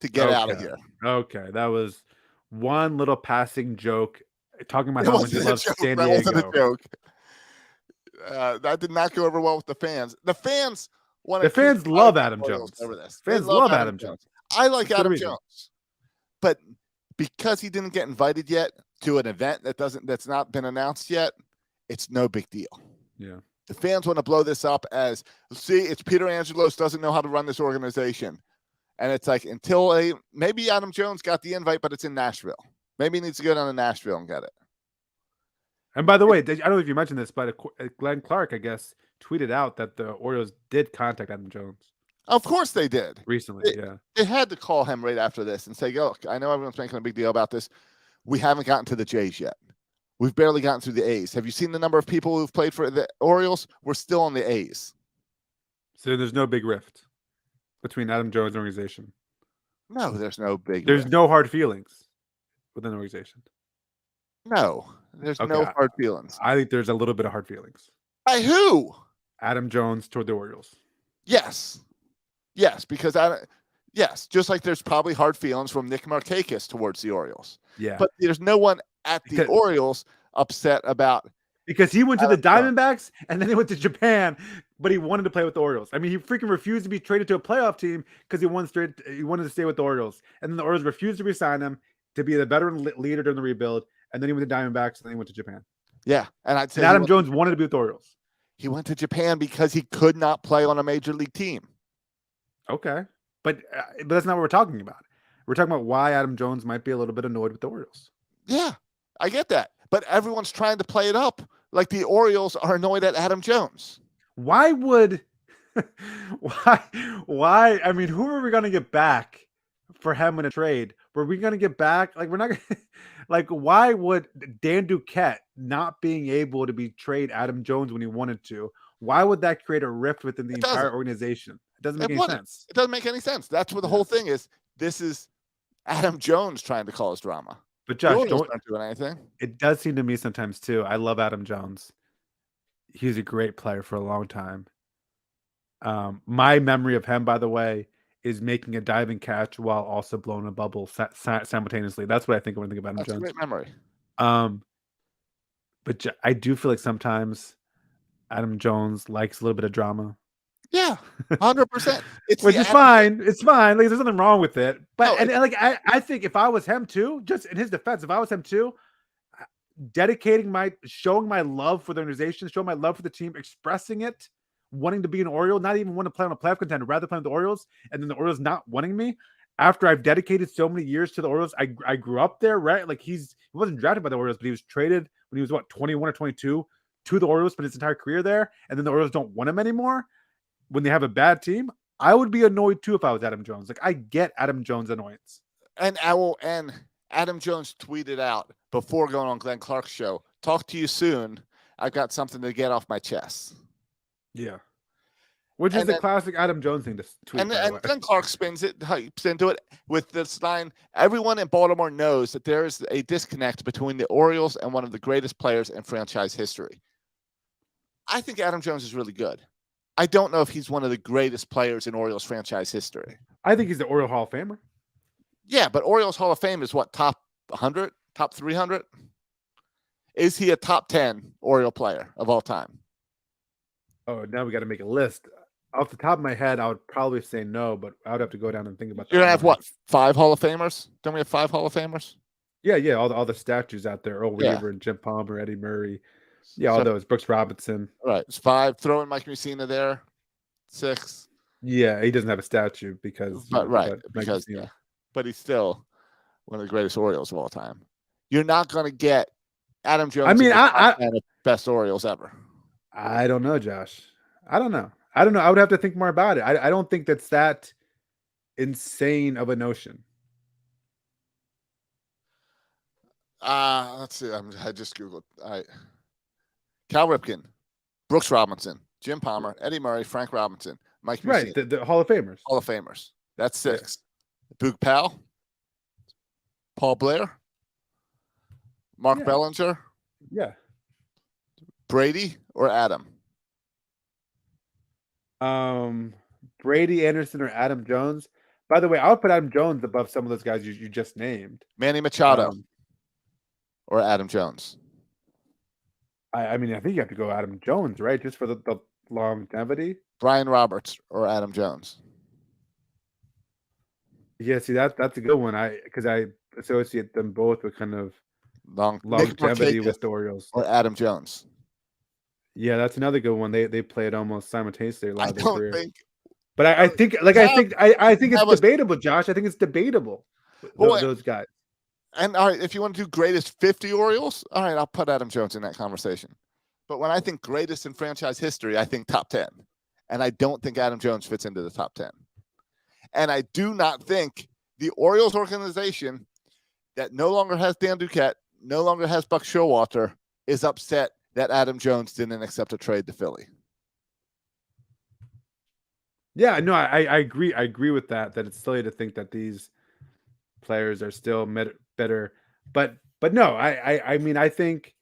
to get out of here. Okay, that was one little passing joke talking about how much he loves San Diego. That wasn't a joke. That did not go over well with the fans. The fans love Adam Jones. Fans love Adam Jones. I like Adam Jones, but because he didn't get invited yet to an event that's not been announced yet, it's no big deal. Yeah. The fans want to blow this up as, see, it's Peter Angelos doesn't know how to run this organization. And it's like, maybe Adam Jones got the invite, but it's in Nashville. Maybe he needs to go down to Nashville and get it. And by the way, I don't know if you mentioned this, but Glenn Clark, I guess, tweeted out that the Orioles did contact Adam Jones. Of course they did. Recently, They had to call him right after this and say, look, I know everyone's making a big deal about this. We haven't gotten to the Jays yet. We've barely gotten through the A's. Have you seen the number of people who've played for the Orioles? We're still on the A's. So there's no big rift between Adam Jones and the organization? No, there's no big rift. There's no hard feelings within the organization? No, there's no hard feelings. I think there's a little bit of hard feelings. By who? Adam Jones toward the Orioles. Yes, because just like there's probably hard feelings from Nick Markakis towards the Orioles. Yeah. But there's no one at the Orioles upset about. Because he went to the Diamondbacks and then he went to Japan, but he wanted to play with the Orioles. I mean, he freaking refused to be traded to a playoff team because he wanted to stay with the Orioles. And then the Orioles refused to re-sign him to be the veteran leader during the rebuild. And then he went to Diamondbacks and then he went to Japan. Yeah. And I'd say Adam Jones wanted to be with the Orioles. He went to Japan because he could not play on a major league team. Okay. But that's not what we're talking about. We're talking about why Adam Jones might be a little bit annoyed with the Orioles. Yeah, I get that. But everyone's trying to play it up like the Orioles are annoyed at Adam Jones. Why? I mean, who are we going to get back for him in a trade? Were we going to get back? Like, we're not like, why would Dan Duquette not being able to trade Adam Jones when he wanted to? Why would that create a rift within the entire organization? It doesn't make any sense. It doesn't make any sense. That's what the whole thing is. This is Adam Jones trying to cause drama. But Josh, don't do anything. It does seem to me sometimes too. I love Adam Jones. He's a great player for a long time. My memory of him, by the way, is making a diving catch while also blowing a bubble simultaneously. That's what I think when I think about Adam Jones. That's a great memory. But I do feel like sometimes Adam Jones likes a little bit of drama. Yeah, 100%. Which is fine. It's fine. Like, there's nothing wrong with it. But I think if I was him too, just in his defense, if I was him too, showing my love for the organization, showing my love for the team, expressing it, wanting to be an Oriole, not even want to play on a playoff contender, rather play with the Orioles, and then the Orioles not wanting me after I've dedicated so many years to the Orioles. I grew up there, right? Like, he wasn't drafted by the Orioles, but he was traded when he was 21 or 22 to the Orioles, spent his entire career there, and then the Orioles don't want him anymore. When they have a bad team, I would be annoyed too if I was Adam Jones. Like I get Adam Jones' annoyance. And Adam Jones tweeted out before going on Glenn Clark's show, "Talk to you soon. I've got something to get off my chest." Yeah. Which is the classic Adam Jones thing to tweet. And Glenn Clark spins into it with this line: everyone in Baltimore knows that there is a disconnect between the Orioles and one of the greatest players in franchise history. I think Adam Jones is really good. I don't know if he's one of the greatest players in Orioles franchise history. I think he's the Oriole Hall of Famer. Yeah, but Orioles Hall of Fame is what, top 100, top 300? Is he a top 10 Oriole player of all time? Oh, now we got to make a list. Off the top of my head, I would probably say no, but I would have to go down and think about that. You're going to have what, 5 Hall of Famers? Don't we have 5 Hall of Famers? Yeah, all the statues out there. Earl Weaver and Jim Palmer, Eddie Murray. Yeah, all those. Brooks Robinson. Right. It's 5. Throw in Mike Mussina there. 6. Yeah, he doesn't have a statue because but he's still one of the greatest Orioles of all time. You're not going to get Adam Jones. I mean, best Orioles ever. I don't know, Josh. I don't know. I would have to think more about it. I don't think that's that insane of a notion. Let's see. I just Googled. All right. Cal Ripken, Brooks Robinson, Jim Palmer, Eddie Murray, Frank Robinson, Mike Mussina. Right, the Hall of Famers. Hall of Famers. That's 6. Yeah. Boog Powell, Paul Blair, Mark Bellinger. Yeah. Brady or Adam? Brady, Anderson, or Adam Jones. By the way, I would put Adam Jones above some of those guys you just named. Manny Machado or Adam Jones? I mean, I think you have to go Adam Jones, right? Just for the longevity. Brian Roberts or Adam Jones? Yeah, see that's a good one. Because I associate them both with kind of longevity with the Orioles. Or Adam Jones. Yeah, that's another good one. They played almost simultaneously a lot of their career. But I think it's debatable, Josh. I think it's debatable. Those guys. And all right, if you want to do greatest 50 Orioles, all right, I'll put Adam Jones in that conversation. But when I think greatest in franchise history, I think top 10. And I don't think Adam Jones fits into the top 10. And I do not think the Orioles organization that no longer has Dan Duquette, no longer has Buck Showalter, is upset that Adam Jones didn't accept a trade to Philly. Yeah, no, I agree. I agree with that it's silly to think that these players are still better. But no, I think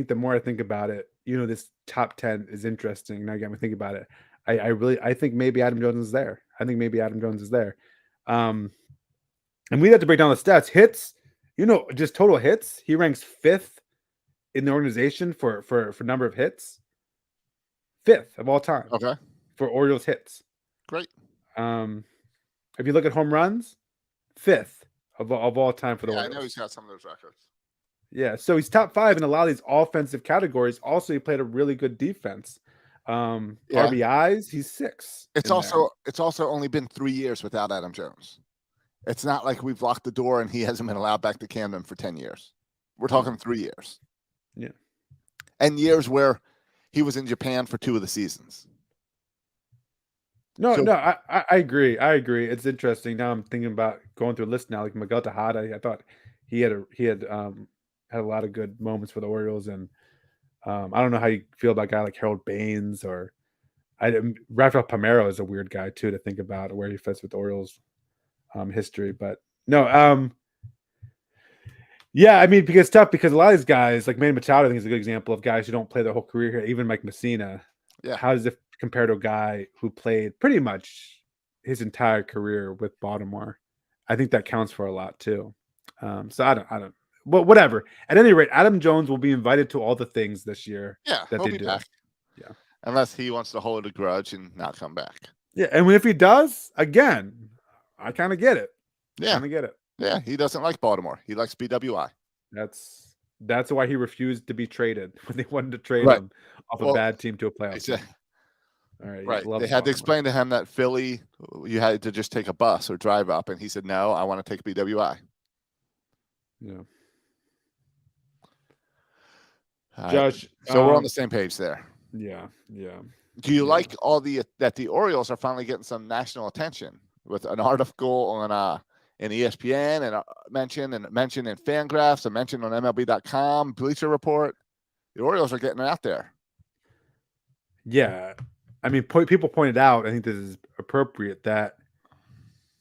the more I think about it, this top 10 is interesting. Now you got me thinking about it. I think maybe Adam Jones is there. And we have to break down the stats. Hits, just total hits. He ranks 5th in the organization for number of hits. 5th of all time. Okay. For Orioles hits. Great. If you look at home runs, 5th of all time for the Orioles. I know he's got some of those records. Yeah, so he's top 5 in a lot of these offensive categories. Also, he played a really good defense. RBIs, he's 6. It's also only been 3 years without Adam Jones. It's not like we've locked the door and he hasn't been allowed back to Camden for 10 years. We're talking 3 years. Yeah. And years where he was in Japan for 2 of the seasons. No, I agree. It's interesting. Now I'm thinking about going through a list now, like Miguel Tejada. I thought he had a lot of good moments for the Orioles, and I don't know how you feel about a guy like Harold Baines or Rafael Palmeiro is a weird guy too to think about where he fits with the Orioles history. But no, yeah, I mean, because it's tough because a lot of these guys, like Manny Machado, I think is a good example of guys who don't play their whole career here. Even Mike Mussina. Yeah. How does it compare to a guy who played pretty much his entire career with Baltimore? I think that counts for a lot too. So I don't. Well, whatever. At any rate, Adam Jones will be invited to all the things this year. Yeah, that they do. Back. Yeah, unless he wants to hold a grudge and not come back. Yeah, and if he does, again, I kind of get it. Yeah, kind of get it. Yeah, he doesn't like Baltimore. He likes BWI. That's why he refused to be traded when they wanted to trade him off a bad team to a playoff team. All right. Right. They had to explain to him that Philly, you had to just take a bus or drive up, and he said, "No, I want to take BWI." Yeah. Josh, so we're on the same page there. Yeah. Do you like that the Orioles are finally getting some national attention with an article on in ESPN and mentioned in Fangraphs and mentioned on MLB.com, Bleacher Report? The Orioles are getting out there. Yeah. I mean, people pointed out, I think this is appropriate, that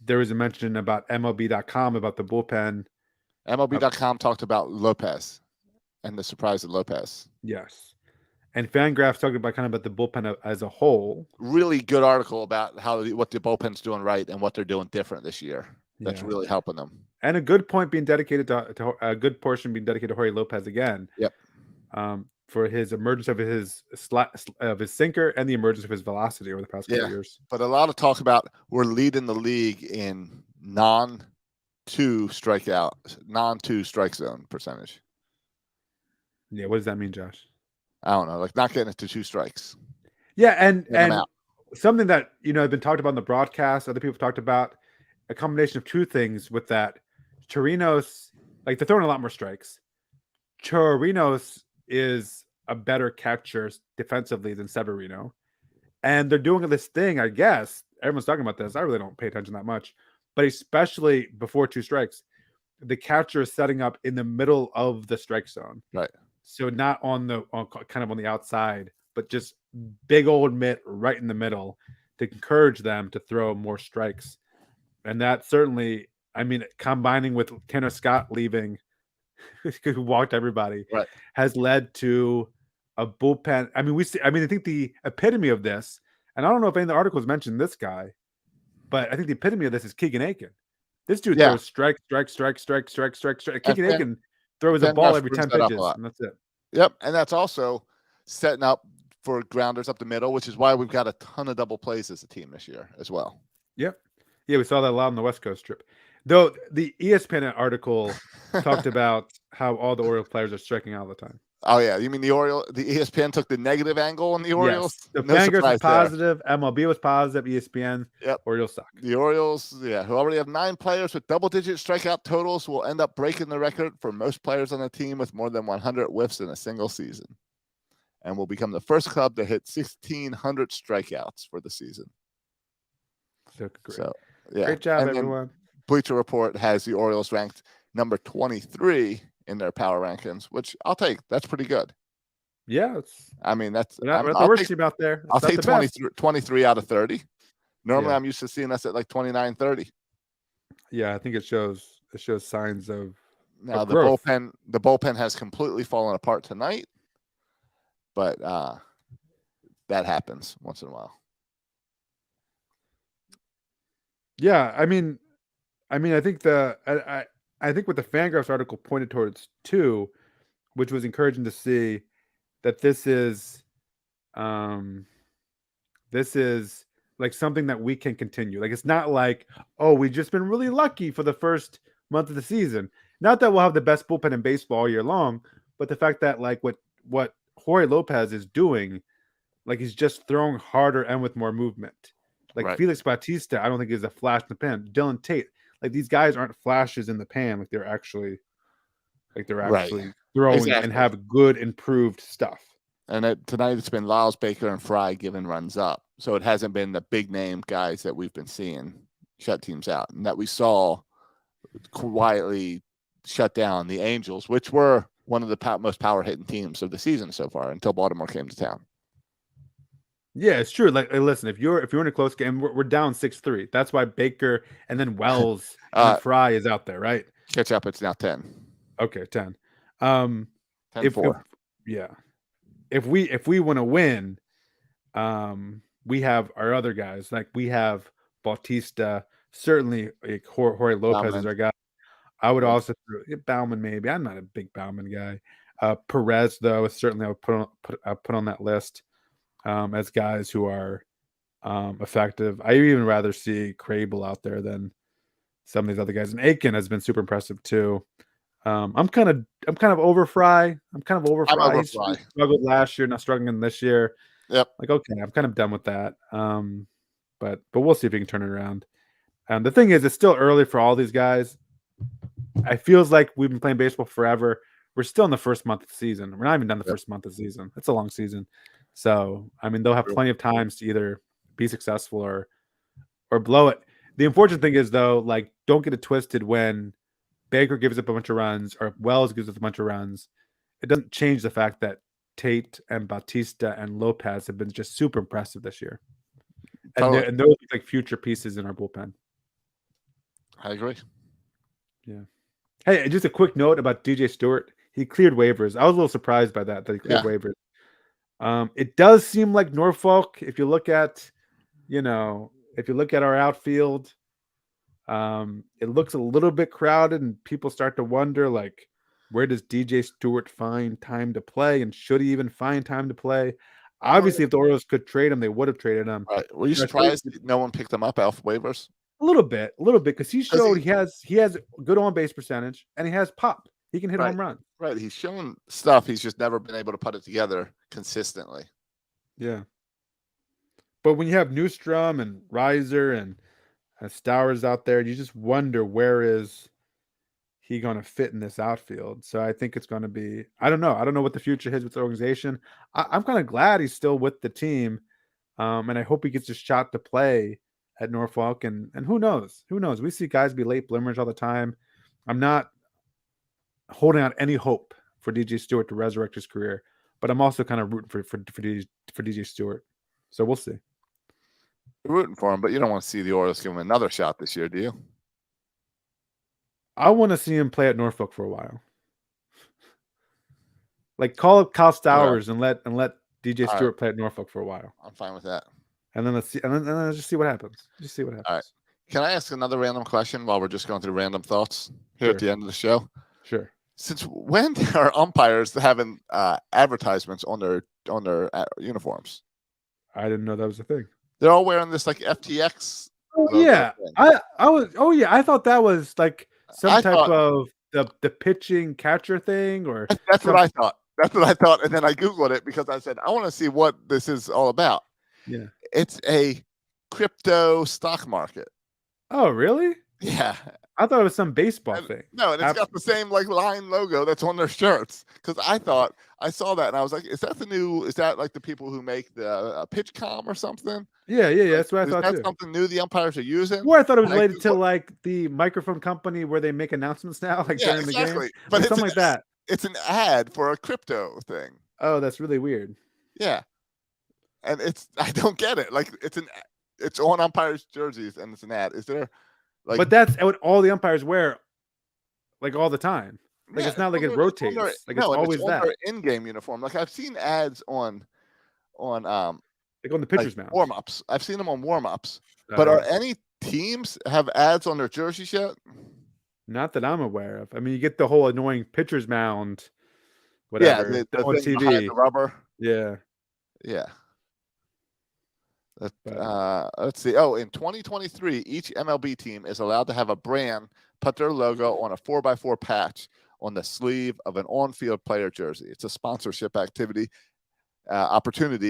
there was a mention about MLB.com about the bullpen. MLB.com talked about Lopez and the surprise of Lopez. Yes. And Fangraphs talked about kind of about the bullpen as a whole. Really good article about what the bullpen's doing right and what they're doing different this year. That's really helping them. And a good point being dedicated to a good portion being dedicated to Jorge Lopez again. Yep. For his emergence of his sinker and the emergence of his velocity over the past couple years. But a lot of talk about we're leading the league in non-2 strike zone percentage. Yeah, what does that mean, Josh? I don't know, like not getting it to 2 strikes. Yeah, and something that had been talked about in the broadcast, other people talked about, a combination of two things with that. Chirinos, like, they're throwing a lot more strikes. Chirinos is a better catcher defensively than Severino. And they're doing this thing, I guess. Everyone's talking about this. I really don't pay attention that much. But especially before 2 strikes, the catcher is setting up in the middle of the strike zone. Right. So not on the outside, but just big old mitt right in the middle to encourage them to throw more strikes. And that certainly, I mean, combining with Tanner Scott leaving, who walked everybody, right, has led to a bullpen. I mean, I think the epitome of this, and I don't know if any of the articles mentioned this guy, but I think the epitome of this is Keegan Aiken. This dude throws strike. Keegan Aiken throws a ball every 10 pitches, and that's it. Yep, and that's also setting up for grounders up the middle, which is why we've got a ton of double plays as a team this year as well. Yep. Yeah, we saw that a lot on the West Coast trip. Though the ESPN article talked about how all the Orioles players are striking out all the time. Oh, yeah. You mean the ESPN took the negative angle on the Orioles? Yes. The Fangraphs was positive. There. MLB was positive. ESPN. Yep. Orioles suck. The Orioles, who already have 9 players with double-digit strikeout totals, will end up breaking the record for most players on the team with more than 100 whiffs in a single season, and will become the first club to hit 1,600 strikeouts for the season. Great job, everyone. Bleacher Report has the Orioles ranked number 23 in their power rankings, which I'll take. That's pretty good. Yeah, we're not the worst team out there. I'll take 23 out of 30. Normally, I'm used to seeing us at like 29, 30. Yeah, I think it shows signs of now the growth. bullpen has completely fallen apart tonight, but that happens once in a while. Yeah, I mean, I think I think what the Fangraphs article pointed towards too, which was encouraging to see, that this is like something that we can continue. Like, it's not like, oh, we've just been really lucky for the first month of the season. Not that we'll have the best bullpen in baseball all year long, but the fact that, like, what Jorge Lopez is doing, like, he's just throwing harder and with more movement. Like, right. Felix Bautista, I don't think is a flash in the pan. Dylan Tate, like, these guys aren't flashes in the pan. Like, they're actually throwing and have good improved stuff. And tonight it's been Lyles, Baker, and Fry giving runs up. So it hasn't been the big name guys that we've been seeing shut teams out, and that we saw quietly shut down the Angels, which were one of the most power hitting teams of the season so far until Baltimore came to town. Yeah, it's true. Like, listen, if you're in a close game, we're down 6-3. That's why Baker and then Wells and Fry is out there, right? Catch up. It's now 10. Okay, 10. 10-4. If we want to win, we have our other guys. Like, we have Bautista, certainly Jorge Lopez is our guy. I would also Bauman maybe. I'm not a big Bauman guy. Perez though is certainly I put on that list as guys who are effective. I even rather see Crable out there than some of these other guys. And Aiken has been super impressive too. I'm kind of over Fry. I'm kind of over Fry. He struggled last year, not struggling this year. Yep. Like, okay, I'm kind of done with that. But we'll see if we can turn it around. The thing is, it's still early for all these guys. It feels like we've been playing baseball forever. We're still in the first month of the season. We're not even done the first month of the season. It's a long season. So, I mean, they'll have plenty of times to either be successful or blow it. The unfortunate thing is, though, like, don't get it twisted when Baker gives up a bunch of runs or Wells gives up a bunch of runs. It doesn't change the fact that Tate and Bautista and Lopez have been just super impressive this year. Totally. And those are like future pieces in our bullpen. I agree. Yeah. Hey, just a quick note about DJ Stewart. He cleared waivers. I was a little surprised by that he cleared waivers. It does seem like Norfolk, if you look at our outfield, it looks a little bit crowded and people start to wonder, like, where does DJ Stewart find time to play, and should he even find time to play? Obviously, if the Orioles could trade him, they would have traded him. Right. Were you surprised no one picked him up off waivers? A little bit, because he showed he has good on base percentage and he has pop. He can hit home runs. Right. He's shown stuff. He's just never been able to put it together consistently. Yeah. But when you have Newstrom and Reiser and Stowers out there, you just wonder, where is he going to fit in this outfield? So I think it's going to be, I don't know what the future is with the organization. I'm kind of glad he's still with the team. And I hope he gets a shot to play at Norfolk. And who knows? We see guys be late bloomers all the time. I'm not holding out any hope for DJ Stewart to resurrect his career, but I'm also kind of rooting for DJ Stewart. So we'll see. You're rooting for him, but you don't want to see the Orioles give him another shot this year, do you? I want to see him play at Norfolk for a while. Like, call up Kyle Stowers and let DJ Stewart play at Norfolk for a while. I'm fine with that. And then let's see, and then just see what happens. All right. Can I ask another random question while we're just going through random thoughts here at the end of the show? Sure. Since when are umpires having advertisements on their uniforms? I didn't know that was a thing. They're all wearing this like FTX. Oh yeah, I thought that was like some type of the pitching catcher thing, or that's what I thought. That's what I thought, and then I Googled it because I said I want to see what this is all about. Yeah, it's a crypto stock market. Oh, really? Yeah. I thought it was some baseball thing. No, and it's got the same like line logo that's on their shirts. Because I thought I saw that and I was like, is that like the people who make the PitchCom or something? Yeah. That's what I thought too. Is that something new the umpires are using? Or I thought it was related to like the microphone company where they make announcements now, like during the game. But it's something like that. It's an ad for a crypto thing. Oh, that's really weird. Yeah. And I don't get it. Like it's on umpires' jerseys and it's an ad. Is there like, but that's what all the umpires wear, like all the time. Like it's not like it rotates. Like it's always that. Their in-game uniform. Like I've seen ads on like on the pitcher's mound. Warm-ups. I've seen them on warm-ups. But are any teams have ads on their jerseys yet? Not that I'm aware of. I mean, you get the whole annoying pitcher's mound, whatever, on TV. The rubber. Yeah. Let's see. Oh, in 2023, each MLB team is allowed to have a brand put their logo on a 4x4 patch on the sleeve of an on-field player jersey. It's a sponsorship opportunity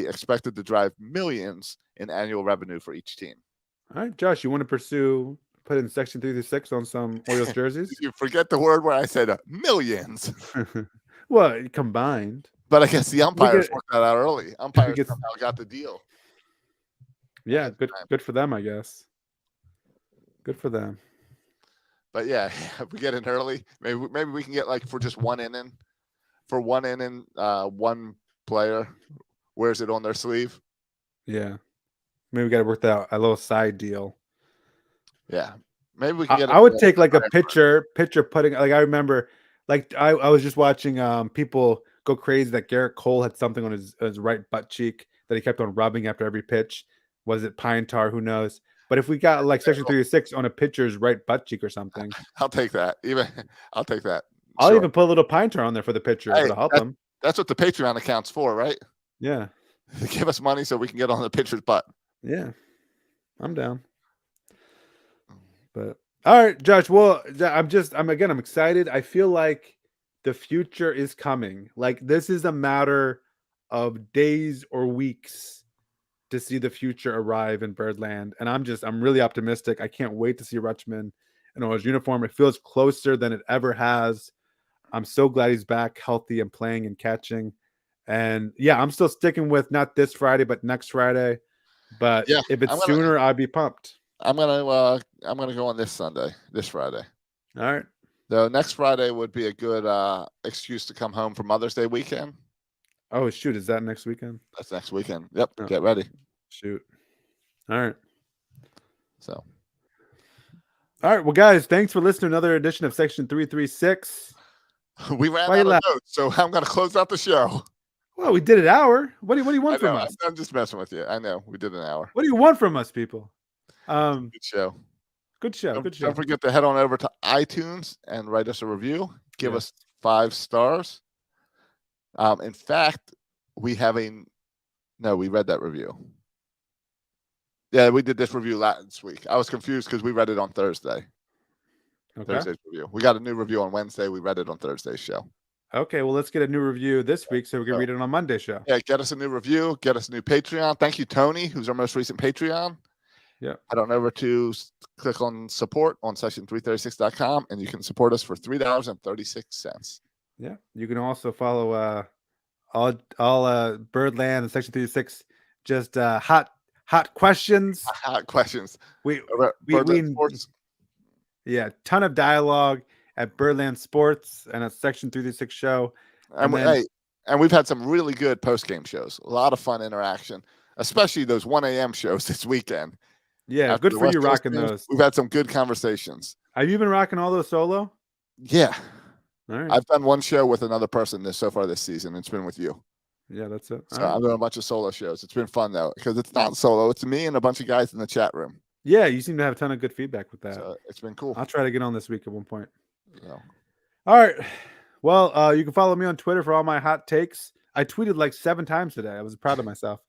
expected to drive millions in annual revenue for each team. All right, Josh, you want to put in Section 336 on some Orioles jerseys? You forget the word where I said millions. Well, combined. But I guess the umpires worked that out early. Umpires somehow got the deal. Yeah, good for them, I guess. Good for them. But yeah, if we get in early, maybe we can get like for just one inning, one player wears it on their sleeve. Yeah, maybe we got to work out a little side deal. Yeah, maybe we can get. I would take like a pitcher putting, like, I remember, like I was just watching people go crazy that Garrett Cole had something on his right butt cheek that he kept on rubbing after every pitch. Was it pine tar? Who knows? But if we got like Section 336 on a pitcher's right butt cheek or something, I'll take that. I'll take that. I'll even put a little pine tar on there for the pitcher to help them. That's what the Patreon account's for, right? Yeah. They give us money so we can get on the pitcher's butt. Yeah, I'm down. But all right, Josh. Well, I'm excited. I feel like the future is coming. Like this is a matter of days or weeks to see the future arrive in Birdland. And I'm really optimistic. I can't wait to see Rutschman in his uniform. It feels closer than it ever has. I'm so glad he's back healthy and playing and catching. And yeah, I'm still sticking with not this Friday, but next Friday. But Yeah, if it's sooner, I'd be pumped. I'm gonna go on this Friday. All right. So next Friday would be a good excuse to come home for Mother's Day weekend. Oh shoot, is that next weekend? That's next weekend. Yep. Oh. Get ready. Shoot. All right. So. All right. Well, guys, thanks for listening to another edition of Section 336. We ran out of notes, so I'm going to close out the show. Well, we did an hour. What do you want from us? I'm just messing with you. I know we did an hour. What do you want from us, people? Good show. Good show. Good show. Don't forget to head on over to iTunes and write us a review. Give us 5 stars. In fact, we read that review. Yeah, we did this review last week. I was confused because we read it on Thursday. Okay. Thursday's review. We got a new review on Wednesday. We read it on Thursday's show. Okay, well, let's get a new review this week so we can read it on Monday's show. Yeah, get us a new review. Get us a new Patreon. Thank you, Tony, who's our most recent Patreon. Yeah. Head on over to click on support on section336.com, and you can support us for $3.36. Yeah. You can also follow all Birdland and Section 36, just hot questions. Hot questions. We Sports. Yeah, ton of dialogue at Birdland Sports and at Section 336 show. And we've had some really good post-game shows. A lot of fun interaction, especially those 1 a.m. shows this weekend. Yeah, good for you rocking those. We've had some good conversations. Have you been rocking all those solo? Yeah. All right. I've done one show with another person so far this season. It's been with you. Yeah, that's it. So I'm doing a bunch of solo shows. It's been fun, though, because it's not solo. It's me and a bunch of guys in the chat room. Yeah, you seem to have a ton of good feedback with that. So it's been cool. I'll try to get on this week at one point. So. All right. Well, you can follow me on Twitter for all my hot takes. I tweeted like 7 times today. I was proud of myself.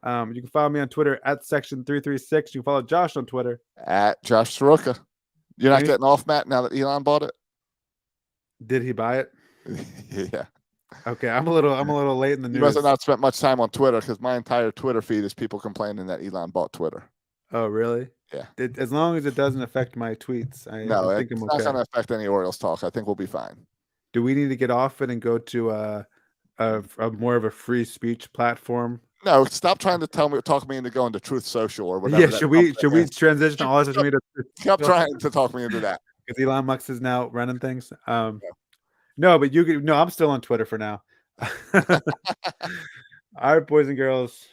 You can follow me on Twitter at Section336. You can follow Josh on Twitter at Josh Soroka. You're not getting off, Matt, now that Elon bought it? Did he buy it? Yeah. Okay, I'm a little late in the news. You must have not spent much time on Twitter because my entire Twitter feed is people complaining that Elon bought Twitter. Oh, really? Yeah. As long as it doesn't affect my tweets, I think I'm okay. It's not going to affect any Orioles talk. I think we'll be fine. Do we need to get off it and go to a more of a free speech platform? No, stop trying to talk me into going to Truth Social or whatever. Yeah, should we transition to all social media? Stop trying to talk me into that. Because Elon Musk is now running things. No, but you could. No, I'm still on Twitter for now. All right, boys and girls.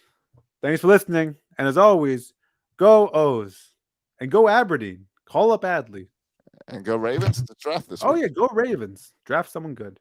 Thanks for listening. And as always, go O's and go Aberdeen. Call up Adley. And go Ravens to draft this week. Oh, yeah, go Ravens. Draft someone good.